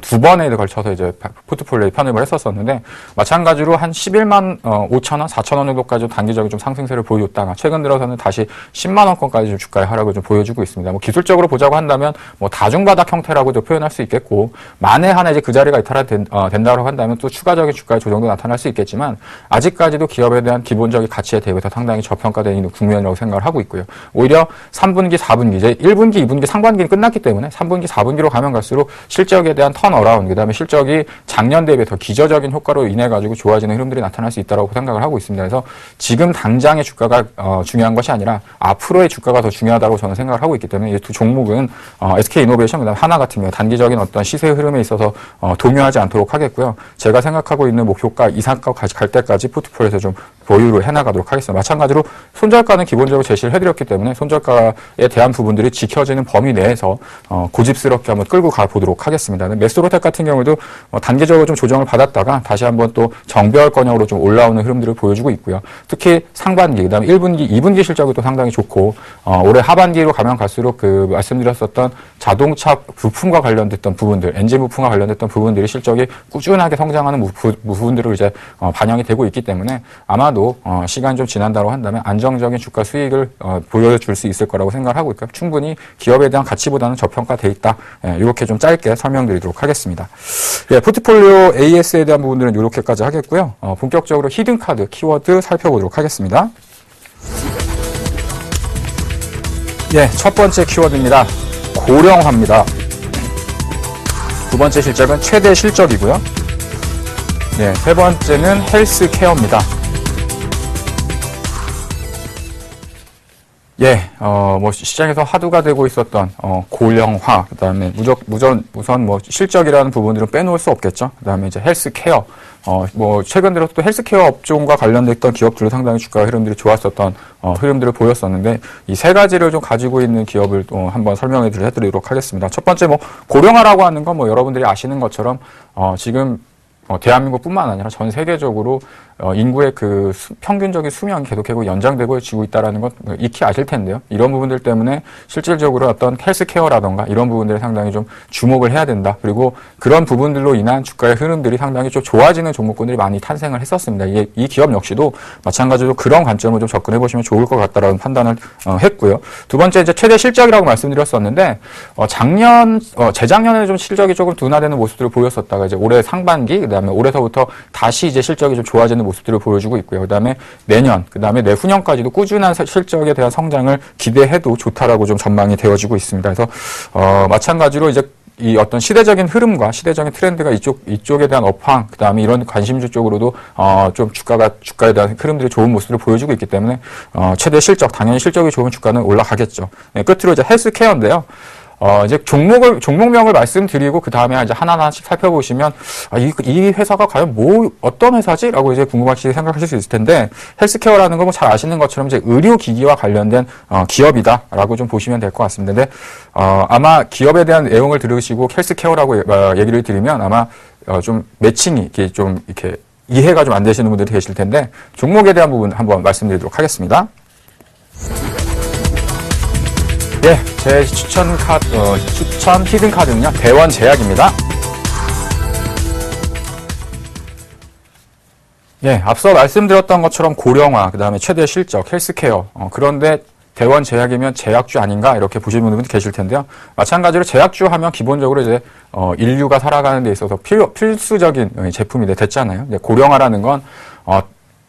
두 번에 걸쳐서 이제 포트폴리오에 편입을 했었었는데, 마찬가지로 한 11만 5천 원, 4천 원 정도까지 단기적인 좀 상승세를 보여줬다가 최근 들어서는 다시 10만 원권까지 좀 주가의 하락을 좀 보여주고 있습니다. 뭐 기술적으로 보자고 한다면 뭐 다중바닥 형태라고도 표현할 수 있겠고, 만에 하나 이제 그 자리가 이탈된다고 한다면 또 추가적인 주가의 조정도 나타날 수 있겠지만, 아직까지도 기업에 대한 기본적인 가치에 대비해서 상당히 저평가되어 있는 국면이라고 생각을 하고 있고요. 오히려 3분기, 4분기, 이제 1분기, 2분기, 상반기는 끝났기 때문에 3분기, 4분기로 가면 갈수록 실적에 대한 턴어라운드, 그다음에 실적이 작년 대비해 더 기저적인 효과로 인해 가지고 좋아지는 흐름들이 나타날 수 있다고 생각을 하고 있습니다. 그래서 지금 당장의 주가가 중요한 것이 아니라 앞으로의 주가가 더 중요하다고 저는 생각을 하고 있기 때문에 이 두 종목은 SK 이노베이션, 그다음에 하나 같은 경우 단기적인 어떤 시세 흐름에 있어서 동요하지 않도록 하겠고요. 제가 생각하고 있는 목표가 이상가까지 갈 때까지 포트폴리오에서 좀 보유를 해나가도록 하겠습니다. 마찬가지로 손절가는 기본적으로 제시를 해드렸기 때문에 손절가에 대한 부분들이 지켜지는 범위 내에서 고집스럽게 한번 끌고 가보도록 하겠습니다. 메스로텍 같은 경우도 단기적으로 좀 조정을 받았다가 다시 한번 또 정배열권역으로 좀 올라오는 흐름들을 보여주고 있고요. 특히 상반기, 그다음에 1분기, 2분기 실적이 또 상당히 좋고, 올해 하반기로 가면 갈수록 그 말씀드렸었던 자동차 부품과 관련됐던 부분들, 엔진 부품과 관련됐던 부분들이 실적이 꾸준하게 성장하는 부분들을 이제 반영이 되고 있기 때문에 아마도 시간이 좀 지난다고 한다면 안정적인 주가 수익을 보여줄 수 있을 거라고 생각을 하고 있고요. 충분히 기업에 대한 가치보다는 저평가돼 있다. 이렇게 좀 짧게 설명드리도록 하겠습니다. 예, 포트폴리오 AS에 대한 부분들은 이렇게까지 하겠고요. 본격적으로 히든카드 키워드 살펴보도록 하겠습니다. 예, 첫 번째 키워드입니다. 고령화입니다. 두 번째 실적은 최대 실적이고요. 네, 세 번째는 헬스케어입니다. 예, 뭐 시장에서 화두가 되고 있었던 고령화, 그다음에 우선 뭐 실적이라는 부분들은 빼놓을 수 없겠죠. 그다음에 이제 헬스케어, 뭐 최근 들어서 또 헬스케어 업종과 관련됐던 기업들도 상당히 주가 흐름들이 좋았었던 흐름들을 보였었는데, 이 세 가지를 좀 가지고 있는 기업을 또 한번 설명해 드리도록 하겠습니다. 첫 번째 뭐 고령화라고 하는 건 뭐 여러분들이 아시는 것처럼 지금 대한민국뿐만 아니라 전 세계적으로 인구의 그 평균적인 수명이 계속해서 연장되고 지고 있다는 것 익히 아실 텐데요. 이런 부분들 때문에 실질적으로 어떤 헬스케어라던가 이런 부분들에 상당히 좀 주목을 해야 된다. 그리고 그런 부분들로 인한 주가의 흐름들이 상당히 좀 좋아지는 종목군들이 많이 탄생을 했었습니다. 이 기업 역시도 마찬가지로 그런 관점으로 좀 접근해 보시면 좋을 것 같다라는 판단을 했고요. 두 번째 이제 최대 실적이라고 말씀드렸었는데, 재작년에 좀 실적이 조금 둔화되는 모습들을 보였었다가 이제 올해 상반기, 그다음에 올해서부터 다시 이제 실적이 좀 좋아지는 모습들을 보여주고 있고요. 그다음에 내년, 그다음에 내후년까지도 꾸준한 실적에 대한 성장을 기대해도 좋다라고 좀 전망이 되어지고 있습니다. 그래서 마찬가지로 이제 이 어떤 시대적인 흐름과 시대적인 트렌드가 이쪽에 대한 업황, 그다음에 이런 관심주 쪽으로도 좀 주가에 대한 흐름들이 좋은 모습을 보여주고 있기 때문에 최대 실적, 당연히 실적이 좋은 주가는 올라가겠죠. 네, 끝으로 이제 헬스케어인데요. 이제 종목명을 말씀드리고 그 다음에 이제 하나하나씩 살펴보시면 이 회사가 과연 어떤 회사지?라고 이제 궁금하시게 생각하실 수 있을 텐데, 헬스케어라는 건 뭐 잘 아시는 것처럼 이제 의료기기와 관련된 기업이다라고 좀 보시면 될 것 같습니다. 근데 아마 기업에 대한 내용을 들으시고 헬스케어라고 얘기를 드리면 아마 좀 매칭이 이렇게 이해가 좀 안 되시는 분들이 계실 텐데 종목에 대한 부분 한번 말씀드리도록 하겠습니다. 예, 제 추천 히든 카드는요, 대원제약입니다. 예, 앞서 말씀드렸던 것처럼 고령화, 그 다음에 최대 실적, 헬스케어, 그런데 대원제약이면 제약주 아닌가 이렇게 보시는 분들이 계실 텐데요. 마찬가지로 제약주 하면 기본적으로 이제 인류가 살아가는 데 있어서 필수적인 제품이 됐잖아요. 고령화라는 건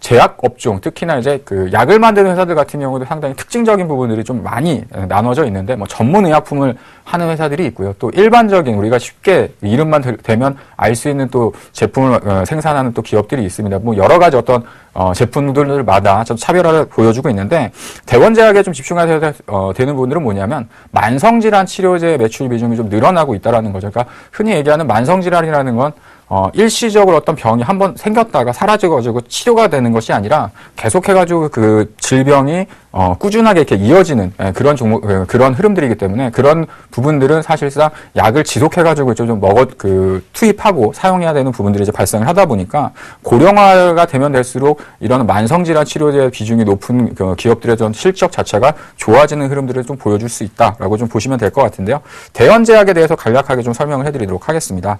제약 업종, 특히나 이제 그 약을 만드는 회사들 같은 경우도 상당히 특징적인 부분들이 좀 많이 나눠져 있는데, 뭐 전문 의약품을 하는 회사들이 있고요. 또 일반적인 우리가 쉽게 이름만 대면 알 수 있는 또 제품을 생산하는 또 기업들이 있습니다. 뭐 여러 가지 어떤 제품들마다 좀 차별화를 보여주고 있는데, 대원제약에 좀 집중하셔야 되는 부분들은 뭐냐면 만성질환 치료제 매출 비중이 좀 늘어나고 있다라는 거죠. 그러니까 흔히 얘기하는 만성질환이라는 건 일시적으로 어떤 병이 한번 생겼다가 사라져가지고 치료가 되는 것이 아니라 계속해가지고 그 질병이 꾸준하게 이렇게 이어지는 그런 그런 흐름들이기 때문에 그런 부분들은 사실상 약을 지속해가지고 좀 투입하고 사용해야 되는 부분들이 이제 발생을 하다 보니까 고령화가 되면 될수록 이런 만성질환 치료제 비중이 높은 기업들의 전 실적 자체가 좋아지는 흐름들을 좀 보여줄 수 있다라고 좀 보시면 될 것 같은데요. 대원제약에 대해서 간략하게 좀 설명을 해드리도록 하겠습니다.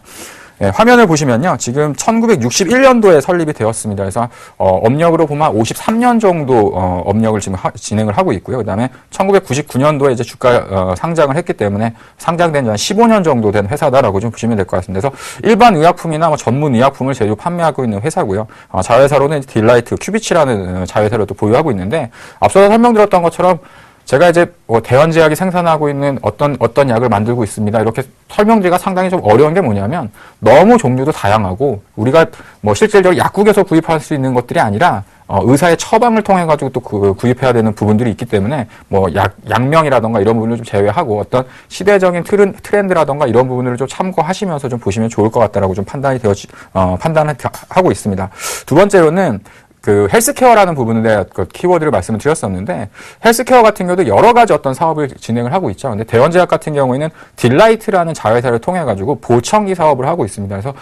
네, 화면을 보시면요. 지금 1961년도에 설립이 되었습니다. 그래서 업력으로 보면 53년 정도 업력을 지금 진행을 하고 있고요. 그다음에 1999년도에 이제 주가 상장을 했기 때문에 상장된 지 한 15년 정도 된 회사다라고 좀 보시면 될 것 같습니다. 그래서 일반 의약품이나 뭐 전문 의약품을 제조 판매하고 있는 회사고요. 자회사로는 딜라이트 큐비치라는 자회사를 또 보유하고 있는데, 앞서 설명드렸던 것처럼 제가 이제 대원제약이 생산하고 있는 어떤 약을 만들고 있습니다. 이렇게 설명드리기가 상당히 좀 어려운 게 뭐냐면, 너무 종류도 다양하고 우리가 뭐 실질적으로 약국에서 구입할 수 있는 것들이 아니라 의사의 처방을 통해 가지고 또 구입해야 되는 부분들이 있기 때문에 뭐 약명이라던가 이런 부분을 좀 제외하고 어떤 시대적인 트렌드라던가 이런 부분을 좀 참고하시면서 좀 보시면 좋을 것 같다라고 좀 판단을 하고 있습니다. 두 번째로는 그 헬스케어라는 부분에 그 키워드를 말씀을 드렸었는데, 헬스케어 같은 경우도 여러 가지 어떤 사업을 진행을 하고 있죠. 근데 대원제약 같은 경우에는 딜라이트라는 자회사를 통해 가지고 보청기 사업을 하고 있습니다. 그래서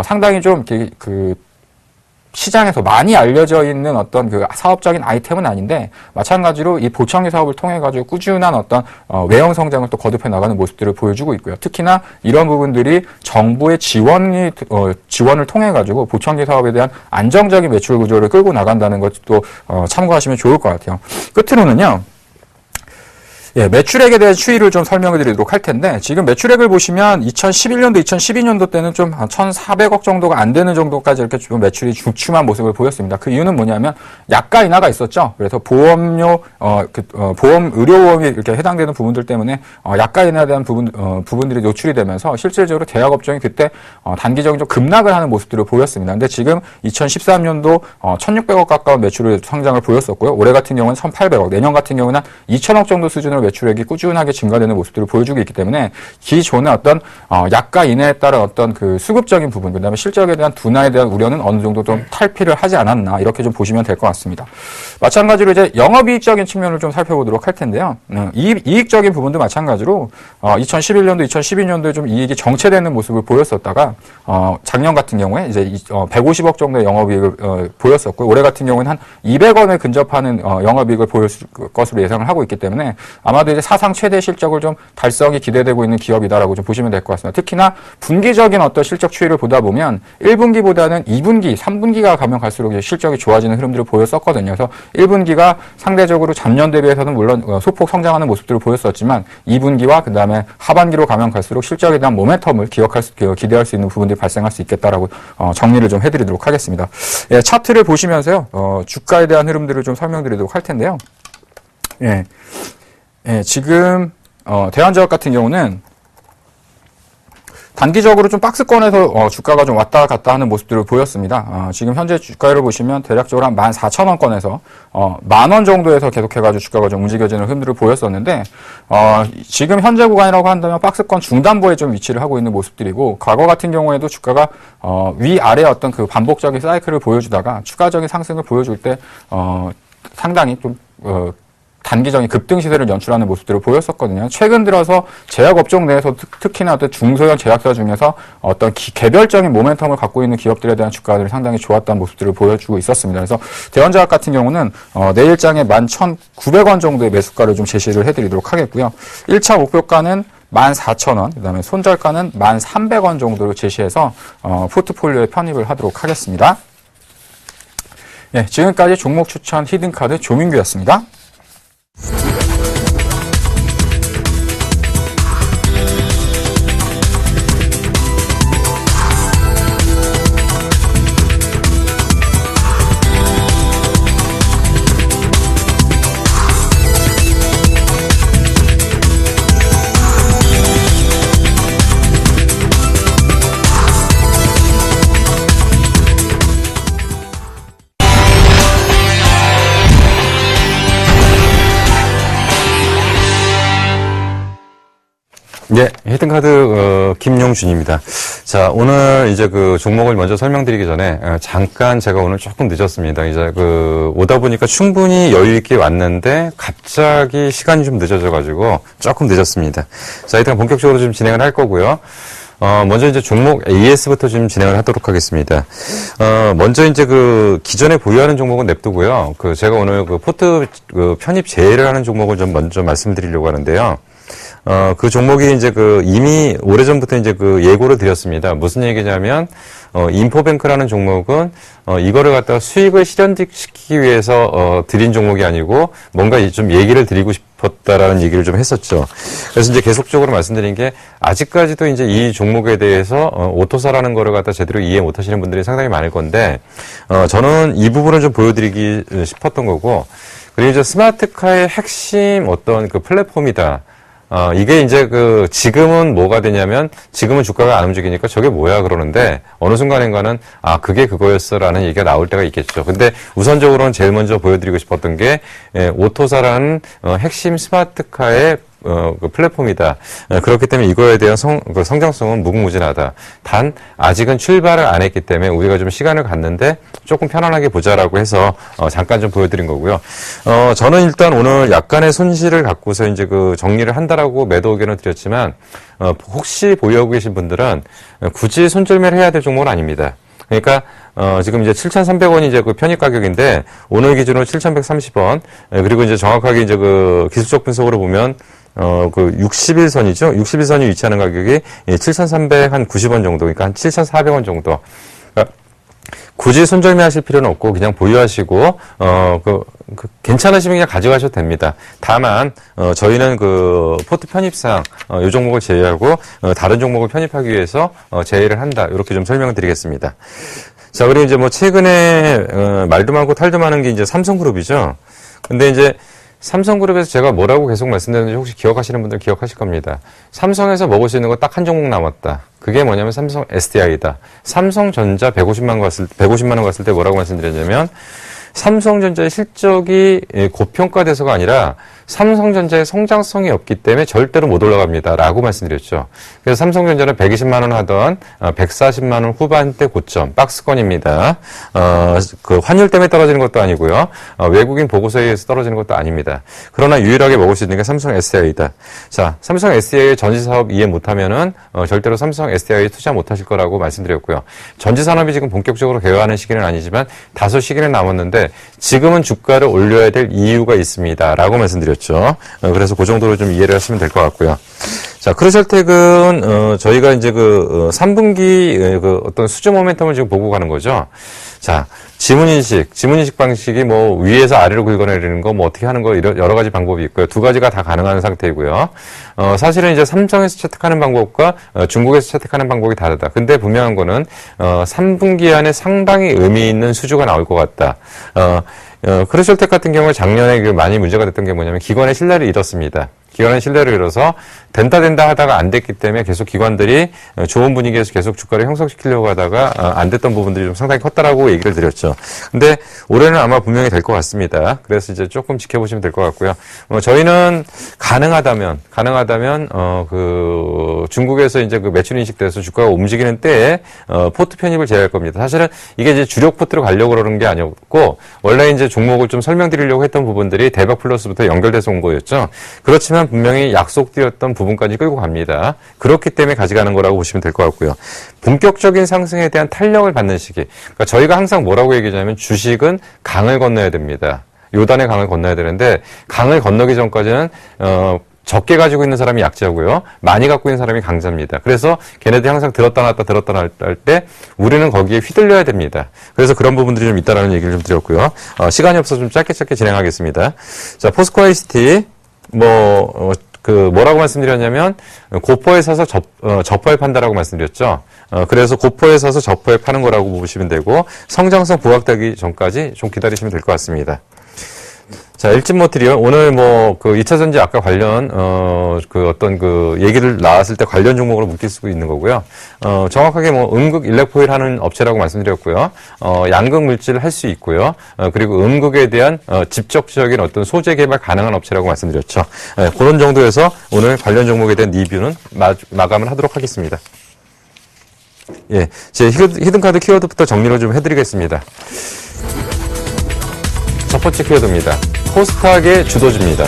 상당히 좀 그 시장에서 많이 알려져 있는 어떤 그 사업적인 아이템은 아닌데, 마찬가지로 이 보청기 사업을 통해 가지고 꾸준한 어떤 외형 성장을 또 거듭해 나가는 모습들을 보여주고 있고요. 특히나 이런 부분들이 정부의 지원을 통해 가지고 보청기 사업에 대한 안정적인 매출 구조를 끌고 나간다는 것도 참고하시면 좋을 것 같아요. 끝으로는요. 예, 매출액에 대한 추이를 좀 설명해 드리도록 할 텐데, 지금 매출액을 보시면 2011년도, 2012년도 때는 좀 1,400억 정도가 안 되는 정도까지 이렇게 좀 매출이 주춤한 모습을 보였습니다. 그 이유는 뭐냐면 약가 인하가 있었죠. 그래서 보험 의료보험이 이렇게 해당되는 부분들 때문에 약가 인하에 대한 부분들이 노출이 되면서 실질적으로 대학업종이 그때 단기적인 좀 급락을 하는 모습들을 보였습니다. 근데 지금 2013년도 1,600억 가까운 매출을 성장을 보였었고요. 올해 같은 경우는 1,800억, 내년 같은 경우는 2,000억 정도 수준으로 매출액이 꾸준하게 증가되는 모습들을 보여주고 있기 때문에 기존의 어떤 약가 인하에 따른 어떤 그 수급적인 부분, 그다음에 실적에 대한 둔화에 대한 우려는 어느 정도 좀 탈피를 하지 않았나, 이렇게 좀 보시면 될 것 같습니다. 마찬가지로 이제 영업이익적인 측면을 좀 살펴보도록 할 텐데요. 이익적인 부분도 마찬가지로 2011년도, 2012년도에 좀 이익이 정체되는 모습을 보였었다가 작년 같은 경우에 이제 150억 정도의 영업이익을 보였었고, 올해 같은 경우는 한 200원에 근접하는 영업이익을 보였을 것으로 예상을 하고 있기 때문에 아마도 이제 사상 최대 실적을 좀 달성이 기대되고 있는 기업이다라고 좀 보시면 될 것 같습니다. 특히나 분기적인 어떤 실적 추이를 보다 보면 1분기보다는 2분기, 3분기가 가면 갈수록 실적이 좋아지는 흐름들을 보였었거든요. 그래서 1분기가 상대적으로 작년 대비해서는 물론 소폭 성장하는 모습들을 보였었지만 2분기와 그 다음에 하반기로 가면 갈수록 실적에 대한 모멘텀을 기대할 수 있는 부분들이 발생할 수 있겠다라고 정리를 좀 해드리도록 하겠습니다. 예, 차트를 보시면서요, 주가에 대한 흐름들을 좀 설명드리도록 할 텐데요. 예. 예, 지금 대한제약 같은 경우는 단기적으로 좀 박스권에서 주가가 좀 왔다 갔다 하는 모습들을 보였습니다. 지금 현재 주가를 보시면 대략적으로 한 14,000원권에서 10,000원 정도에서 계속해가지고 주가가 좀 움직여지는 흐름들을 보였었는데, 지금 현재 구간이라고 한다면 박스권 중단부에 좀 위치를 하고 있는 모습들이고, 과거 같은 경우에도 주가가 위아래 어떤 그 반복적인 사이클을 보여주다가 추가적인 상승을 보여줄 때 상당히 좀 단기적인 급등 시세를 연출하는 모습들을 보였었거든요. 최근 들어서 제약업종 내에서 특히나 중소형 제약사 중에서 어떤 개별적인 모멘텀을 갖고 있는 기업들에 대한 주가들이 상당히 좋았던 모습들을 보여주고 있었습니다. 그래서 대원제약 같은 경우는 내일장에 11,900원 정도의 매수가를 좀 제시를 해드리도록 하겠고요. 1차 목표가는 14,000원, 그 다음에 손절가는 1,300원 정도로 제시해서 포트폴리오에 편입을 하도록 하겠습니다. 예, 지금까지 종목 추천 히든카드 조민규였습니다.
예, 히든카드 김용준입니다. 자, 오늘 이제 그 종목을 먼저 설명드리기 전에 잠깐 제가 오늘 조금 늦었습니다. 이제 오다 보니까 충분히 여유 있게 왔는데 갑자기 시간이 좀 늦어져 가지고 조금 늦었습니다. 자, 일단 본격적으로 좀 진행을 할 거고요. 먼저 이제 종목 AS부터 좀 진행을 하도록 하겠습니다. 먼저 이제 기존에 보유하는 종목은 냅두고요. 제가 오늘 포트 편입 제외를 하는 종목을 좀 먼저 말씀드리려고 하는데요. 그 종목이 이제 이미 오래전부터 이제 예고를 드렸습니다. 무슨 얘기냐면, 인포뱅크라는 종목은, 이거를 갖다가 수익을 실현시키기 위해서, 드린 종목이 아니고, 뭔가 좀 얘기를 드리고 싶었다라는 얘기를 좀 했었죠. 그래서 이제 계속적으로 말씀드린 게, 아직까지도 이제 이 종목에 대해서, 오토사라는 거를 갖다 제대로 이해 못 하시는 분들이 상당히 많을 건데, 저는 이 부분을 좀 보여드리기 싶었던 거고, 그리고 이제 스마트카의 핵심 어떤 플랫폼이다. 이게 이제 지금은 뭐가 되냐면, 지금은 주가가 안 움직이니까 저게 뭐야 그러는데, 어느 순간인가는, 그게 그거였어라는 얘기가 나올 때가 있겠죠. 근데 우선적으로는 제일 먼저 보여드리고 싶었던 게, 오토사라는, 핵심 스마트카의 플랫폼이다. 그렇기 때문에 이거에 대한 성장성은 무궁무진하다. 단, 아직은 출발을 안 했기 때문에 우리가 좀 시간을 갖는데 조금 편안하게 보자라고 해서, 잠깐 좀 보여드린 거고요. 저는 일단 오늘 약간의 손실을 갖고서 이제 정리를 한다라고 매도 의견을 드렸지만, 혹시 보유하고 계신 분들은 굳이 손절매를 해야 될 종목은 아닙니다. 그러니까, 지금 이제 7,300원이 이제 편입 가격인데, 오늘 기준으로 7,130원, 그리고 이제 정확하게 이제 기술적 분석으로 보면, 60일선이죠? 60일선이 위치하는 가격이 7,390원 정도, 그러니까 한 7,400원 정도. 그러니까 굳이 손절매 하실 필요는 없고, 그냥 보유하시고, 괜찮으시면 그냥 가져가셔도 됩니다. 다만, 저희는 포트 편입상, 이 종목을 제외하고, 다른 종목을 편입하기 위해서, 제외를 한다. 이렇게 좀 설명을 드리겠습니다. 자, 그리고 이제 최근에, 말도 많고 탈도 많은 게 이제 삼성그룹이죠. 근데 이제, 삼성그룹에서 제가 뭐라고 계속 말씀드렸는지 혹시 기억하시는 분들 기억하실 겁니다. 삼성에서 먹을 수 있는 거 딱 한 종목 남았다. 그게 뭐냐면 삼성 SDI다. 삼성전자 150만 원 갔을 때 뭐라고 말씀드렸냐면, 삼성전자의 실적이 고평가돼서가 아니라 삼성전자의 성장성이 없기 때문에 절대로 못 올라갑니다. 라고 말씀드렸죠. 그래서 삼성전자는 120만 원 하던 140만 원 후반대 고점, 박스권입니다. 환율 때문에 떨어지는 것도 아니고요. 외국인 보고서에 의해서 떨어지는 것도 아닙니다. 그러나 유일하게 먹을 수 있는 게 삼성 SDI다. 자, 삼성 SDI의 전지사업 이해 못하면은 절대로 삼성 SDI에 투자 못하실 거라고 말씀드렸고요. 전지산업이 지금 본격적으로 개화하는 시기는 아니지만 다소 시기는 남았는데 지금은 주가를 올려야 될 이유가 있습니다. 라고 말씀드렸죠. 그래서 그 정도로 좀 이해를 하시면 될 것 같고요. 자, 크루셜텍은, 저희가 이제 3분기 어떤 수주 모멘텀을 지금 보고 가는 거죠. 자, 지문인식 방식이 위에서 아래로 긁어내리는 거, 어떻게 하는 거, 여러 가지 방법이 있고요. 두 가지가 다 가능한 상태이고요. 사실은 이제 삼성에서 채택하는 방법과 중국에서 채택하는 방법이 다르다. 근데 분명한 거는, 3분기 안에 상당히 의미 있는 수주가 나올 것 같다. 크루셜텍 같은 경우에 작년에 많이 문제가 됐던 게 뭐냐면 기관의 신뢰를 잃었습니다. 기관의 신뢰를 잃어서 된다 하다가 안 됐기 때문에 계속 기관들이 좋은 분위기에서 계속 주가를 형성시키려고 하다가 안 됐던 부분들이 좀 상당히 컸다라고 얘기를 드렸죠. 근데 올해는 아마 분명히 될 것 같습니다. 그래서 이제 조금 지켜보시면 될 것 같고요. 저희는 가능하다면 그 중국에서 이제 그 매출 인식돼서 주가가 움직이는 때에 포트 편입을 제외할 겁니다. 사실은 이게 이제 주력 포트로 가려고 그러는 게 아니었고 원래 이제 종목을 좀 설명드리려고 했던 부분들이 대박 플러스부터 연결돼서 온 거였죠. 그렇지만 분명히 약속드렸던 부분까지 끌고 갑니다. 그렇기 때문에 가져가는 거라고 보시면 될 것 같고요. 본격적인 상승에 대한 탄력을 받는 시기. 그러니까 저희가 항상 뭐라고 얘기하냐면 주식은 강을 건너야 됩니다. 요단의 강을 건너야 되는데 강을 건너기 전까지는 적게 가지고 있는 사람이 약자고요. 많이 갖고 있는 사람이 강자입니다. 그래서 걔네들이 항상 들었다 놨다 할 때 우리는 거기에 휘둘려야 됩니다. 그래서 그런 부분들이 좀 있다라는 얘기를 좀 드렸고요. 시간이 없어서 좀 짧게 진행하겠습니다. 자, 포스코 ICT 뭐라고 말씀드렸냐면 고퍼에 사서 저퍼에 판다라고 말씀드렸죠. 그래서 고퍼에 사서 저퍼에 파는 거라고 보시면 되고 성장성 부각되기 전까지 좀 기다리시면 될 것 같습니다. 자, 일진모티리얼 오늘 그 2차 전지 아까 관련 얘기를 나왔을 때 관련 종목으로 묶일 수 있는 거고요. 정확하게 음극 일렉포일 하는 업체라고 말씀드렸고요. 양극 물질을 할 수 있고요. 그리고 음극에 대한 직접적인 어떤 소재 개발 가능한 업체라고 말씀드렸죠. 그런 정도에서 오늘 관련 종목에 대한 리뷰는 마감을 하도록 하겠습니다. 예, 제 히든카드 키워드부터 정리를 좀 해드리겠습니다. 첫 번째 키워드입니다. 코스닥의 주도주입니다.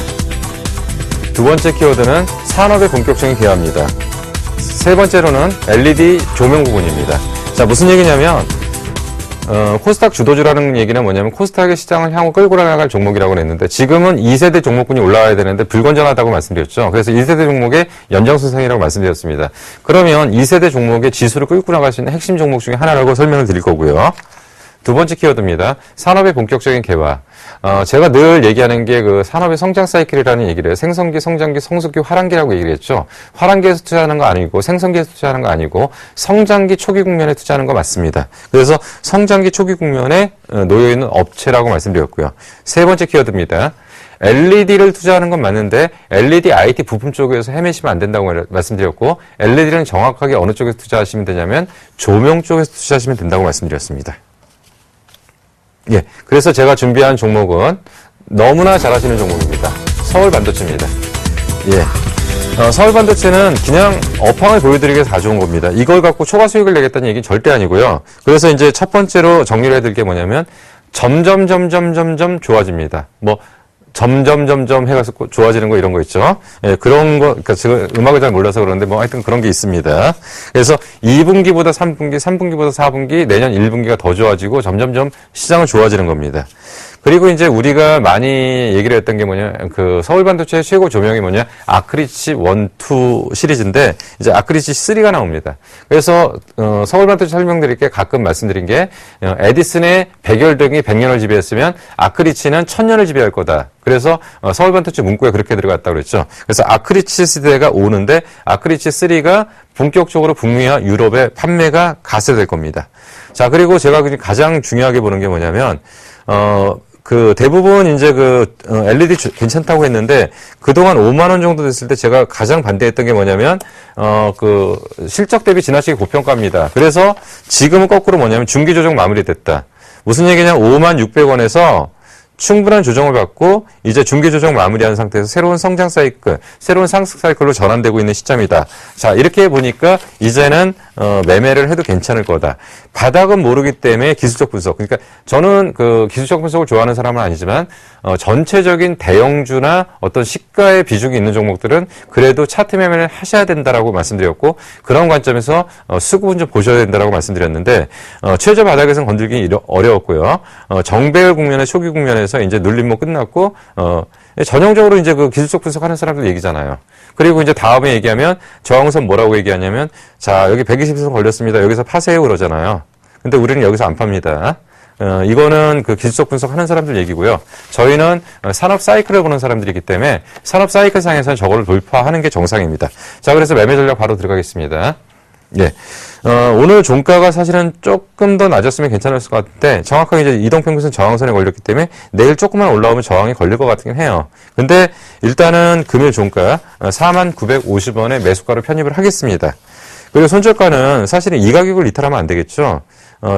두 번째 키워드는 산업의 본격적인 기여합니다. 세 번째로는 LED 조명 부분입니다. 자, 무슨 얘기냐면 코스닥 주도주라는 얘기는 뭐냐면 코스닥의 시장을 향후 끌고 나갈 종목이라고 했는데 지금은 2세대 종목군이 올라와야 되는데 불건전하다고 말씀드렸죠. 그래서 1세대 종목의 연장선상이라고 말씀드렸습니다. 그러면 2세대 종목의 지수를 끌고 나갈 수 있는 핵심 종목 중에 하나라고 설명을 드릴 거고요. 두 번째 키워드입니다. 산업의 본격적인 개화. 제가 늘 얘기하는 게 그 산업의 성장 사이클이라는 얘기를 해요. 생성기, 성장기, 성숙기, 화랑기라고 얘기를 했죠. 화랑기에서 투자하는 거 아니고 생성기에서 투자하는 거 아니고 성장기 초기 국면에 투자하는 거 맞습니다. 그래서 성장기 초기 국면에 놓여있는 업체라고 말씀드렸고요. 세 번째 키워드입니다. LED를 투자하는 건 맞는데 LED IT 부품 쪽에서 헤매시면 안 된다고 말씀드렸고 LED는 정확하게 어느 쪽에서 투자하시면 되냐면 조명 쪽에서 투자하시면 된다고 말씀드렸습니다. 예, 그래서 제가 준비한 종목은 너무나 잘하시는 종목입니다. 서울반도체입니다. 예, 서울반도체는 그냥 업황을 보여드리기 위해서 가져온 겁니다. 이걸 갖고 초과 수익을 내겠다는 얘기는 절대 아니고요. 그래서 이제 첫 번째로 정리를 해드릴 게 뭐냐면 점점 좋아집니다. 점점 해가서 좋아지는 거 이런 거 있죠. 예, 그런 거, 그러니까 제가 음악을 잘 몰라서 그러는데 하여튼 그런 게 있습니다. 그래서 2분기보다 3분기, 3분기보다 4분기, 내년 1분기가 더 좋아지고 점점점 시장은 좋아지는 겁니다. 그리고 이제 우리가 많이 얘기를 했던 게 그 서울반도체의 최고 조명이 아크리치 1, 2 시리즈인데 이제 아크리치 3가 나옵니다. 그래서 서울반도체 설명드릴 게 가끔 말씀드린 게 에디슨의 백열등이 100년을 지배했으면 아크리치는 1000년을 지배할 거다. 그래서 서울반도체 문구에 그렇게 들어갔다고 그랬죠. 그래서 아크리치 시대가 오는데 아크리치 3가 본격적으로 북미와 유럽에 판매가 가세될 겁니다. 자, 그리고 제가 가장 중요하게 보는 게 뭐냐면 대부분 이제 LED 괜찮다고 했는데 그동안 5만 원 정도 됐을 때 제가 가장 반대했던 게 뭐냐면 실적 대비 지나치게 고평가입니다. 그래서 지금은 거꾸로 뭐냐면 중기 조정 마무리됐다. 무슨 얘기냐면 5만 600원에서 충분한 조정을 받고 이제 중기 조정 마무리한 상태에서 새로운 성장 사이클, 새로운 상승 사이클로 전환되고 있는 시점이다. 자, 이렇게 보니까 이제는 매매를 해도 괜찮을 거다. 바닥은 모르기 때문에 기술적 분석. 그러니까 저는 기술적 분석을 좋아하는 사람은 아니지만 전체적인 대형주나 어떤 시가의 비중이 있는 종목들은 그래도 차트 매매를 하셔야 된다라고 말씀드렸고 그런 관점에서 수급은 좀 보셔야 된다라고 말씀드렸는데 최저 바닥에서는 건들기 어려웠고요. 정배열 국면의 초기 국면에서 이제 눌림목 끝났고 전형적으로 이제 기술적 분석하는 사람들 얘기잖아요. 그리고 이제 다음에 얘기하면 저항선 뭐라고 얘기하냐면 자, 여기 120선 걸렸습니다. 여기서 파세요 그러잖아요. 근데 우리는 여기서 안 팝니다. 이거는 기술적 분석하는 사람들 얘기고요. 저희는 산업 사이클을 보는 사람들이기 때문에 산업 사이클 상에서는 저거를 돌파하는 게 정상입니다. 자, 그래서 매매 전략 바로 들어가겠습니다. 예. 오늘 종가가 사실은 조금 더 낮았으면 괜찮았을 것 같은데, 정확하게 이제 이동평균선 저항선에 걸렸기 때문에 내일 조금만 올라오면 저항이 걸릴 것 같긴 해요. 근데 일단은 금일 종가 4950원에 매수가로 편입을 하겠습니다. 그리고 손절가는 사실은 이 가격을 이탈하면 안 되겠죠.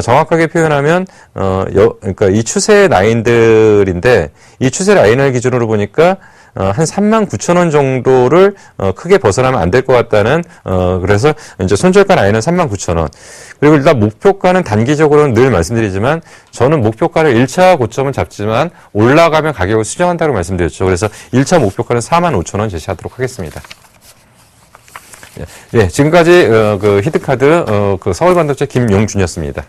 정확하게 표현하면, 그러니까 이 추세 라인들인데, 이 추세 라인을 기준으로 보니까, 한 39,000원 정도를, 크게 벗어나면 안 될 것 같다는, 그래서 이제 손절가 라인은 39,000원. 그리고 일단 목표가는 단기적으로는 늘 말씀드리지만, 저는 목표가를 1차 고점은 잡지만, 올라가면 가격을 수정한다고 말씀드렸죠. 그래서 1차 목표가는 45,000원 제시하도록 하겠습니다. 예, 지금까지 그 히트카드 그 서울반도체 김용준이었습니다.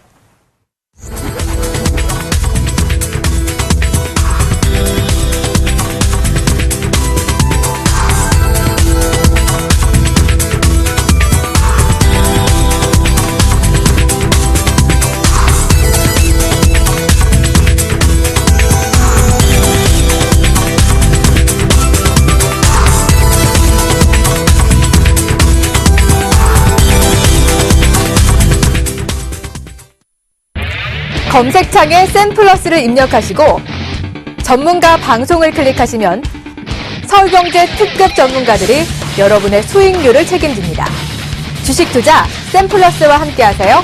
검색창에 샘플러스를 입력하시고 전문가 방송을 클릭하시면 서울경제 특급 전문가들이 여러분의 수익률을 책임집니다. 주식 투자 샘플러스와 함께하세요.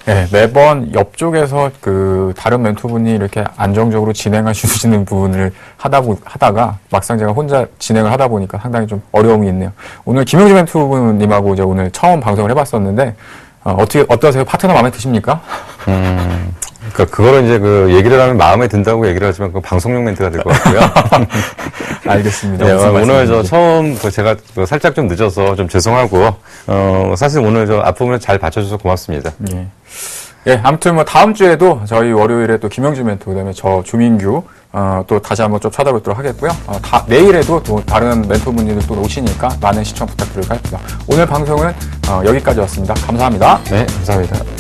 네, 매번 옆쪽에서 그 다른 멘토분이 이렇게 안정적으로 진행하시는 부분을 하다가 막상 제가 혼자 진행을 하다 보니까 상당히 좀 어려움이 있네요. 오늘 김용준 멘토분님하고 이제 오늘 처음 방송을 해봤었는데 어떠세요? 파트너 마음에 드십니까?
그러니까 그거를 이제 그 얘기를 하면 마음에 든다고 얘기를 하지만 그 방송용 멘트가 될 것 같고요.
알겠습니다.
네, 오늘 저 처음 제가 살짝 좀 늦어서 좀 죄송하고 사실 오늘 저 앞부분을 잘 받쳐줘서 고맙습니다.
예. 예, 아무튼 뭐 다음 주에도 저희 월요일에 또 김영준 멘토 그다음에 저 조민규 또 다시 한번 좀 찾아뵙도록 하겠고요. 내일에도 또 다른 멘토분들도 또 오시니까 많은 시청 부탁드리도록 하겠습니다. 오늘 방송은 여기까지였습니다. 감사합니다.
네, 감사합니다.